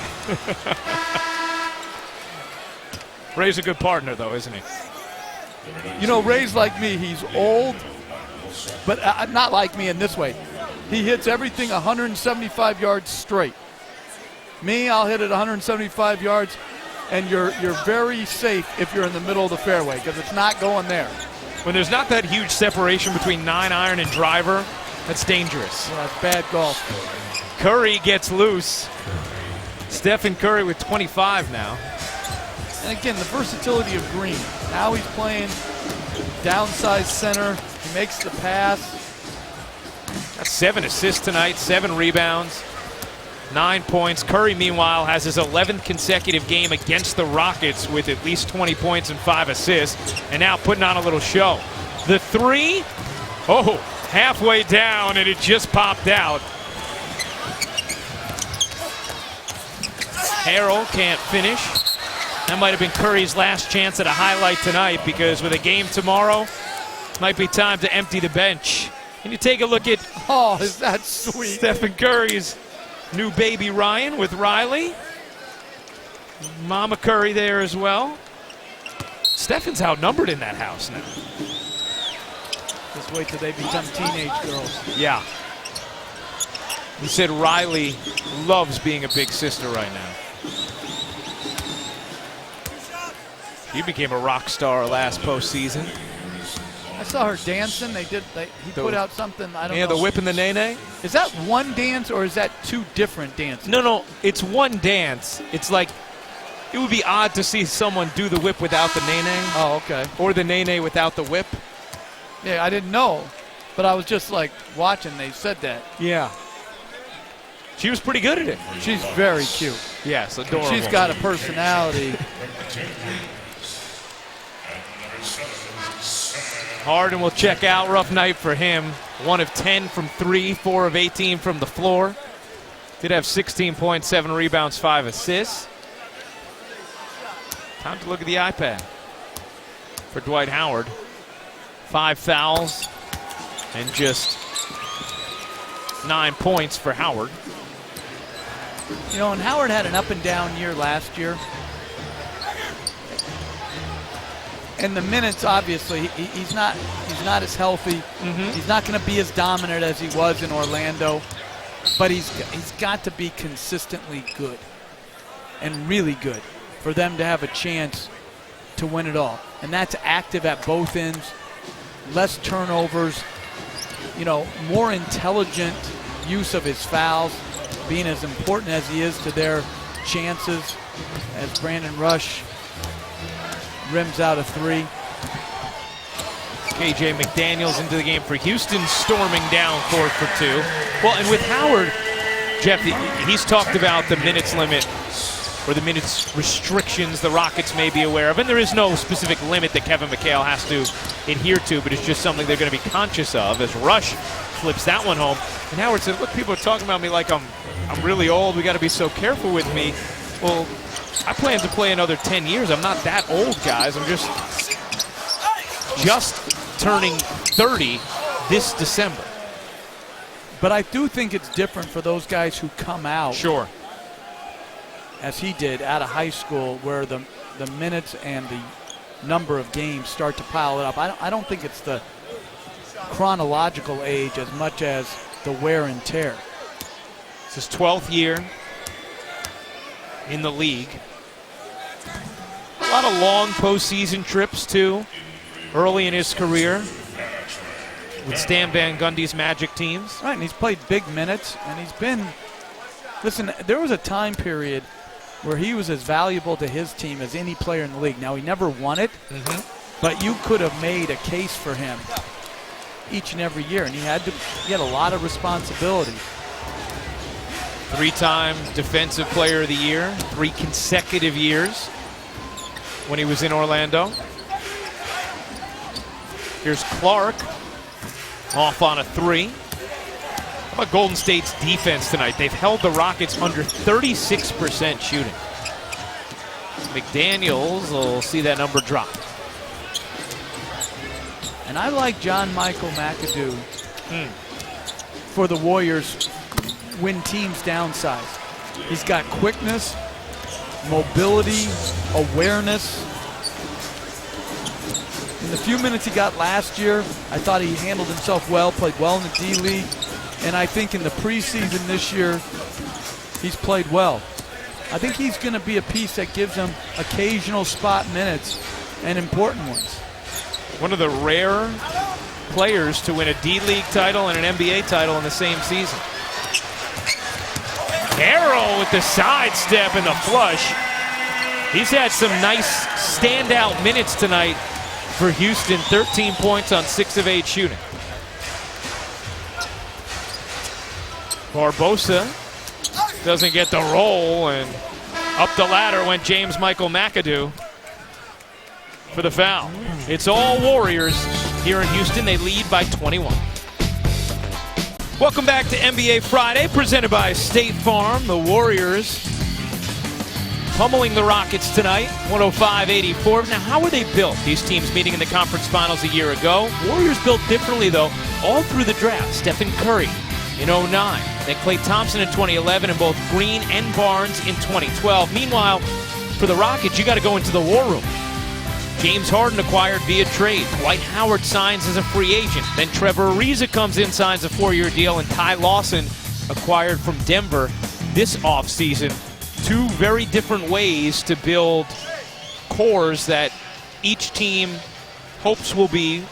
Ray's a good partner, though, isn't he? You know, Ray's like me. He's old, but not like me in this way. He hits everything 175 yards straight. Me, I'll hit it 175 yards, and you're very safe if you're in the middle of the fairway because it's not going there. When there's not that huge separation between 9-iron and driver, that's dangerous. Yeah, that's bad golf. Curry gets loose. Stephen Curry with 25 now. And again, the versatility of Green. Now he's playing downside center. He makes the pass. Got 7 assists tonight, 7 rebounds, 9 points. Curry, meanwhile, has his 11th consecutive game against the Rockets with at least 20 points and 5 assists, and now putting on a little show. The three, halfway down, and it just popped out. Harrell can't finish. That might have been Curry's last chance at a highlight tonight because with a game tomorrow, might be time to empty the bench. Can you take a look at is that sweet? Stephen Curry's new baby Ryan with Riley. Mama Curry there as well. Stephen's outnumbered in that house now. Just wait till they become teenage girls. Yeah. He said Riley loves being a big sister right now. He became a rock star last postseason. I saw her dancing. He put out something. I don't know. Yeah, the whip and the nay-nay. Is that one dance or is that two different dances? No, it's one dance. It's like, it would be odd to see someone do the whip without the nay-nay. Oh, okay. Or the nay-nay without the whip. Yeah, I didn't know, but I was just like watching. They said that. Yeah. She was pretty good at it. She's very cute. Yes, adorable. She's got a personality. Harden will check out. Rough night for him. 1 of 10 from 3, 4 of 18 from the floor. Did have 16 points, 7 rebounds, 5 assists. Time to look at the iPad for Dwight Howard. 5 fouls and just 9 points for Howard. You know, and Howard had an up and down year last year. And the minutes, obviously, he's not as healthy. He's not going to be as dominant as he was in Orlando. But he's got to be consistently good and really good for them to have a chance to win it all. And that's active at both ends, less turnovers, you know, more intelligent use of his fouls, being as important as he is to their chances as Brandon Rush rims out a 3. KJ McDaniels into the game for Houston, storming down 4 for 2. Well, and with Howard, Jeff, he's talked about the minutes limit or the minutes restrictions the Rockets may be aware of. And there is no specific limit that Kevin McHale has to adhere to, but it's just something they're going to be conscious of as Rush flips that one home. And Howard said, look, people are talking about me like I'm really old. We got to be so careful with me. Well, I plan to play another 10 years. I'm not that old, guys. I'm just turning 30 this December. But I do think it's different for those guys who come out. Sure. As he did out of high school, where the minutes and the number of games start to pile it up. I don't think it's the chronological age as much as the wear and tear. It's his 12th year in the league. A lot of long postseason trips, too, early in his career with Stan Van Gundy's Magic teams. Right, and he's played big minutes, and he's been – listen, there was a time period where he was as valuable to his team as any player in the league. Now, he never won it, but you could have made a case for him each and every year, and he had a lot of responsibility. 3-time Defensive Player of the Year, 3 consecutive years when he was in Orlando. Here's Clark off on a 3. How about Golden State's defense tonight? They've held the Rockets under 36% shooting. McDaniels will see that number drop. And I like John Michael McAdoo for the Warriors when teams downsize. He's got quickness, mobility, awareness. In the few minutes he got last year, I thought he handled himself well, played well in the D-League. And I think in the preseason this year, he's played well. I think he's going to be a piece that gives them occasional spot minutes and important ones. One of the rare players to win a D-League title and an NBA title in the same season. Harrell with the sidestep and the flush. He's had some nice standout minutes tonight for Houston. 13 points on 6 of 8 shooting. Barbosa doesn't get the roll, and up the ladder went James Michael McAdoo for the foul. It's all Warriors here in Houston. They lead by 21. Welcome back to NBA Friday, presented by State Farm. The Warriors pummeling the Rockets tonight, 105-84. Now, how were they built? These teams meeting in the conference finals a year ago. Warriors built differently, though, all through the draft. Stephen Curry in 2009. Then Klay Thompson in 2011, and both Green and Barnes in 2012. Meanwhile, for the Rockets, you got to go into the war room. James Harden acquired via trade. Dwight Howard signs as a free agent. Then Trevor Ariza comes in, signs a 4-year deal, and Ty Lawson acquired from Denver this offseason. 2 very different ways to build cores that each team hopes will be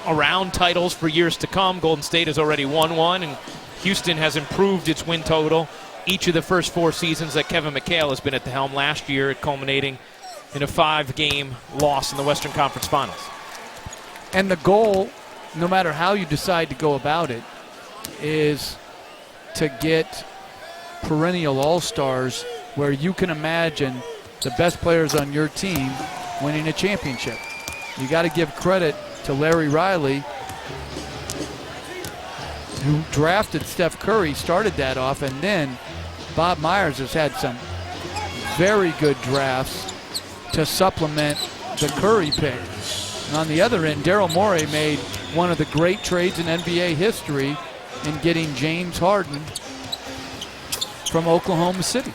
around titles for years to come. Golden State has already won one, and Houston has improved its win total each of the first 4 seasons that Kevin McHale has been at the helm, last year culminating in a 5-game loss in the Western Conference Finals. And the goal, no matter how you decide to go about it, is to get perennial all-stars where you can imagine the best players on your team winning a championship. You got to give credit to Larry Riley, who drafted Steph Curry, started that off, and then Bob Myers has had some very good drafts to supplement the Curry pick. And on the other end, Daryl Morey made one of the great trades in NBA history in getting James Harden from Oklahoma City.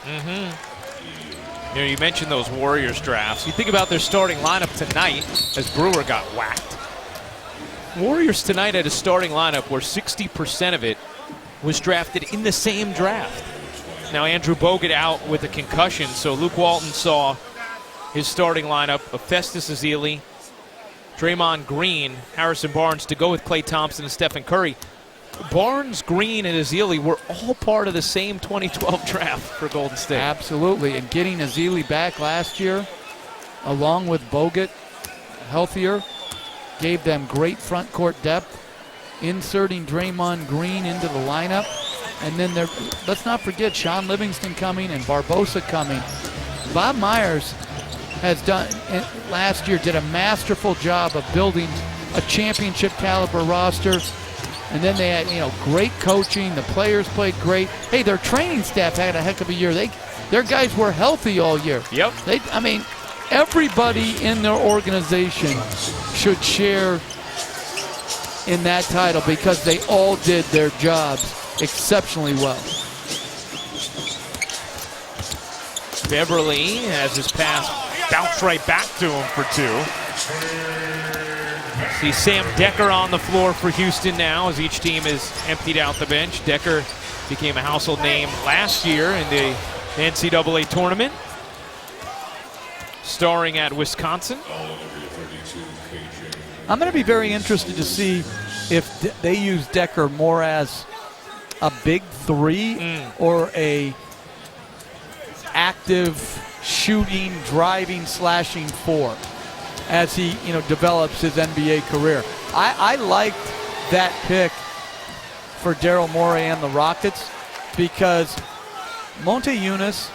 You know, you mentioned those Warriors drafts. You think about their starting lineup tonight as Brewer got whacked. Warriors tonight had a starting lineup where 60% of it was drafted in the same draft. Now Andrew Bogut out with a concussion, so Luke Walton saw his starting lineup of Festus Ezeli, Draymond Green, Harrison Barnes to go with Klay Thompson and Stephen Curry. Barnes, Green, and Ezeli were all part of the same 2012 draft for Golden State. Absolutely, and getting Ezeli back last year, along with Bogut, healthier, gave them great front court depth, inserting Draymond Green into the lineup. And then let's not forget Sean Livingston coming and Barbosa coming. Bob Myers has done, last year, did a masterful job of building a championship caliber roster. And then they had, great coaching. The players played great. Hey, their training staff had a heck of a year. Their guys were healthy all year. Yep. Everybody in their organization should share in that title because they all did their jobs exceptionally well. Beverly has his pass bounce right back to him for 2. See Sam Decker on the floor for Houston now as each team is emptied out the bench. Decker became a household name last year in the NCAA tournament, starring at Wisconsin. I'm going to be very interested to see if they use Decker more as a big 3 or a active shooting, driving, slashing 4 as he develops his NBA career. I liked that pick for Daryl Morey and the Rockets because Monte Eunice,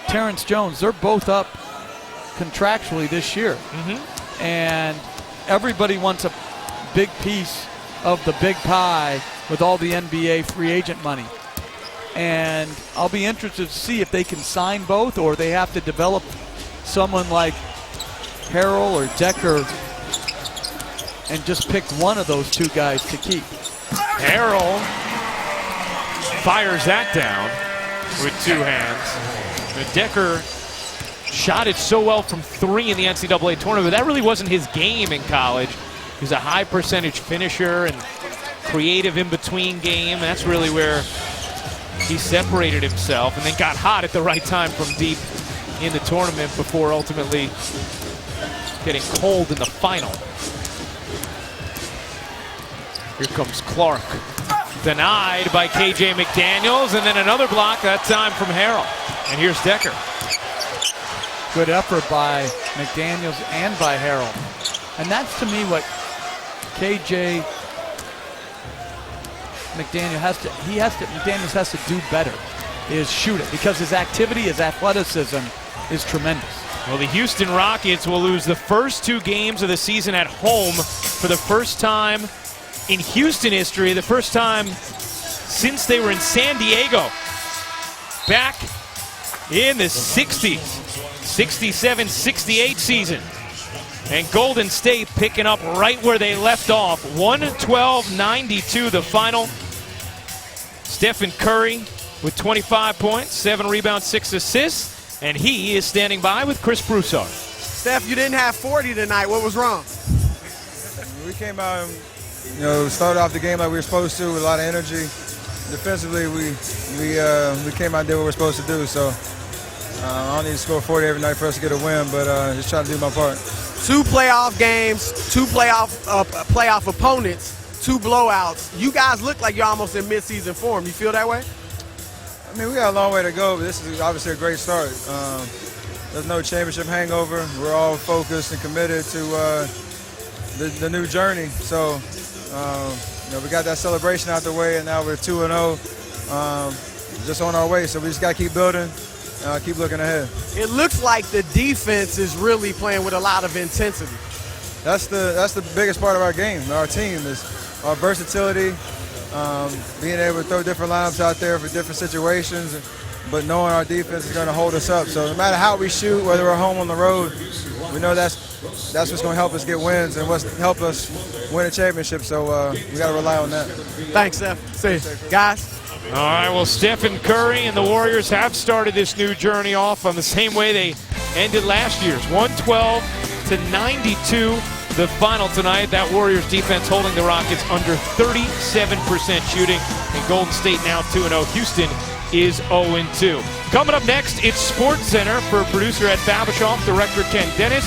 Terrence Jones, they're both up contractually this year. And everybody wants a big piece of the big pie with all the NBA free agent money. And I'll be interested to see if they can sign both or they have to develop someone like Harrell or Decker and just pick one of those 2 guys to keep. Harrell fires that down with 2 hands. But Decker shot it so well from 3 in the NCAA tournament, but that really wasn't his game in college. He's a high percentage finisher and creative in between game. That's really where he separated himself and then got hot at the right time from deep in the tournament before ultimately getting cold in the final. Here comes Clark. Denied by KJ McDaniels, and then another block, that time from Harrell. And here's Decker. Good effort by McDaniels and by Harrell. And that's to me what KJ McDaniels has to do better is shoot it because his activity, his athleticism is tremendous. Well, the Houston Rockets will lose the first 2 games of the season at home for the first time in Houston history, the first time since they were in San Diego back in the 60s, 67-68 season. And Golden State picking up right where they left off, 112-92 the final. Stephen Curry with 25 points, 7 rebounds, 6 assists, and he is standing by with Chris Broussard. Steph, you didn't have 40 tonight. What was wrong? We came out and, started off the game like we were supposed to with a lot of energy. Defensively, we came out and did what we're supposed to do. So I don't need to score 40 every night for us to get a win, but just trying to do my part. 2 playoff games, 2 playoff opponents, 2 blowouts. You guys look like you're almost in midseason form. You feel that way? I mean, we got a long way to go, but this is obviously a great start. There's no championship hangover. We're all focused and committed to the new journey. So, we got that celebration out the way, and now we're 2-0, just on our way. So we just got to keep building, keep looking ahead. It looks like the defense is really playing with a lot of intensity. That's the biggest part of our game, our team, is our versatility, being able to throw different lineups out there for different situations, but knowing our defense is going to hold us up. So no matter how we shoot, whether we're home on the road, we know that's what's going to help us get wins and what's help us win a championship. So we got to rely on that. Thanks, Steph. See you. Guys. All right, well, Stephen Curry and the Warriors have started this new journey off on the same way they ended last year's, 112-92. The final tonight. That Warriors defense holding the Rockets under 37% shooting. And Golden State now 2-0. Houston is 0-2. Coming up next, it's Sports Center for producer Ed Babashoff, director Ken Dennis,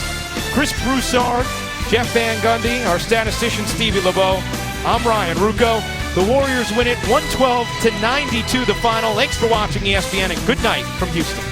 Chris Broussard, Jeff Van Gundy, our statistician Stevie LeBeau. I'm Ryan Rucco. The Warriors win it 112-92 the final. Thanks for watching ESPN and good night from Houston.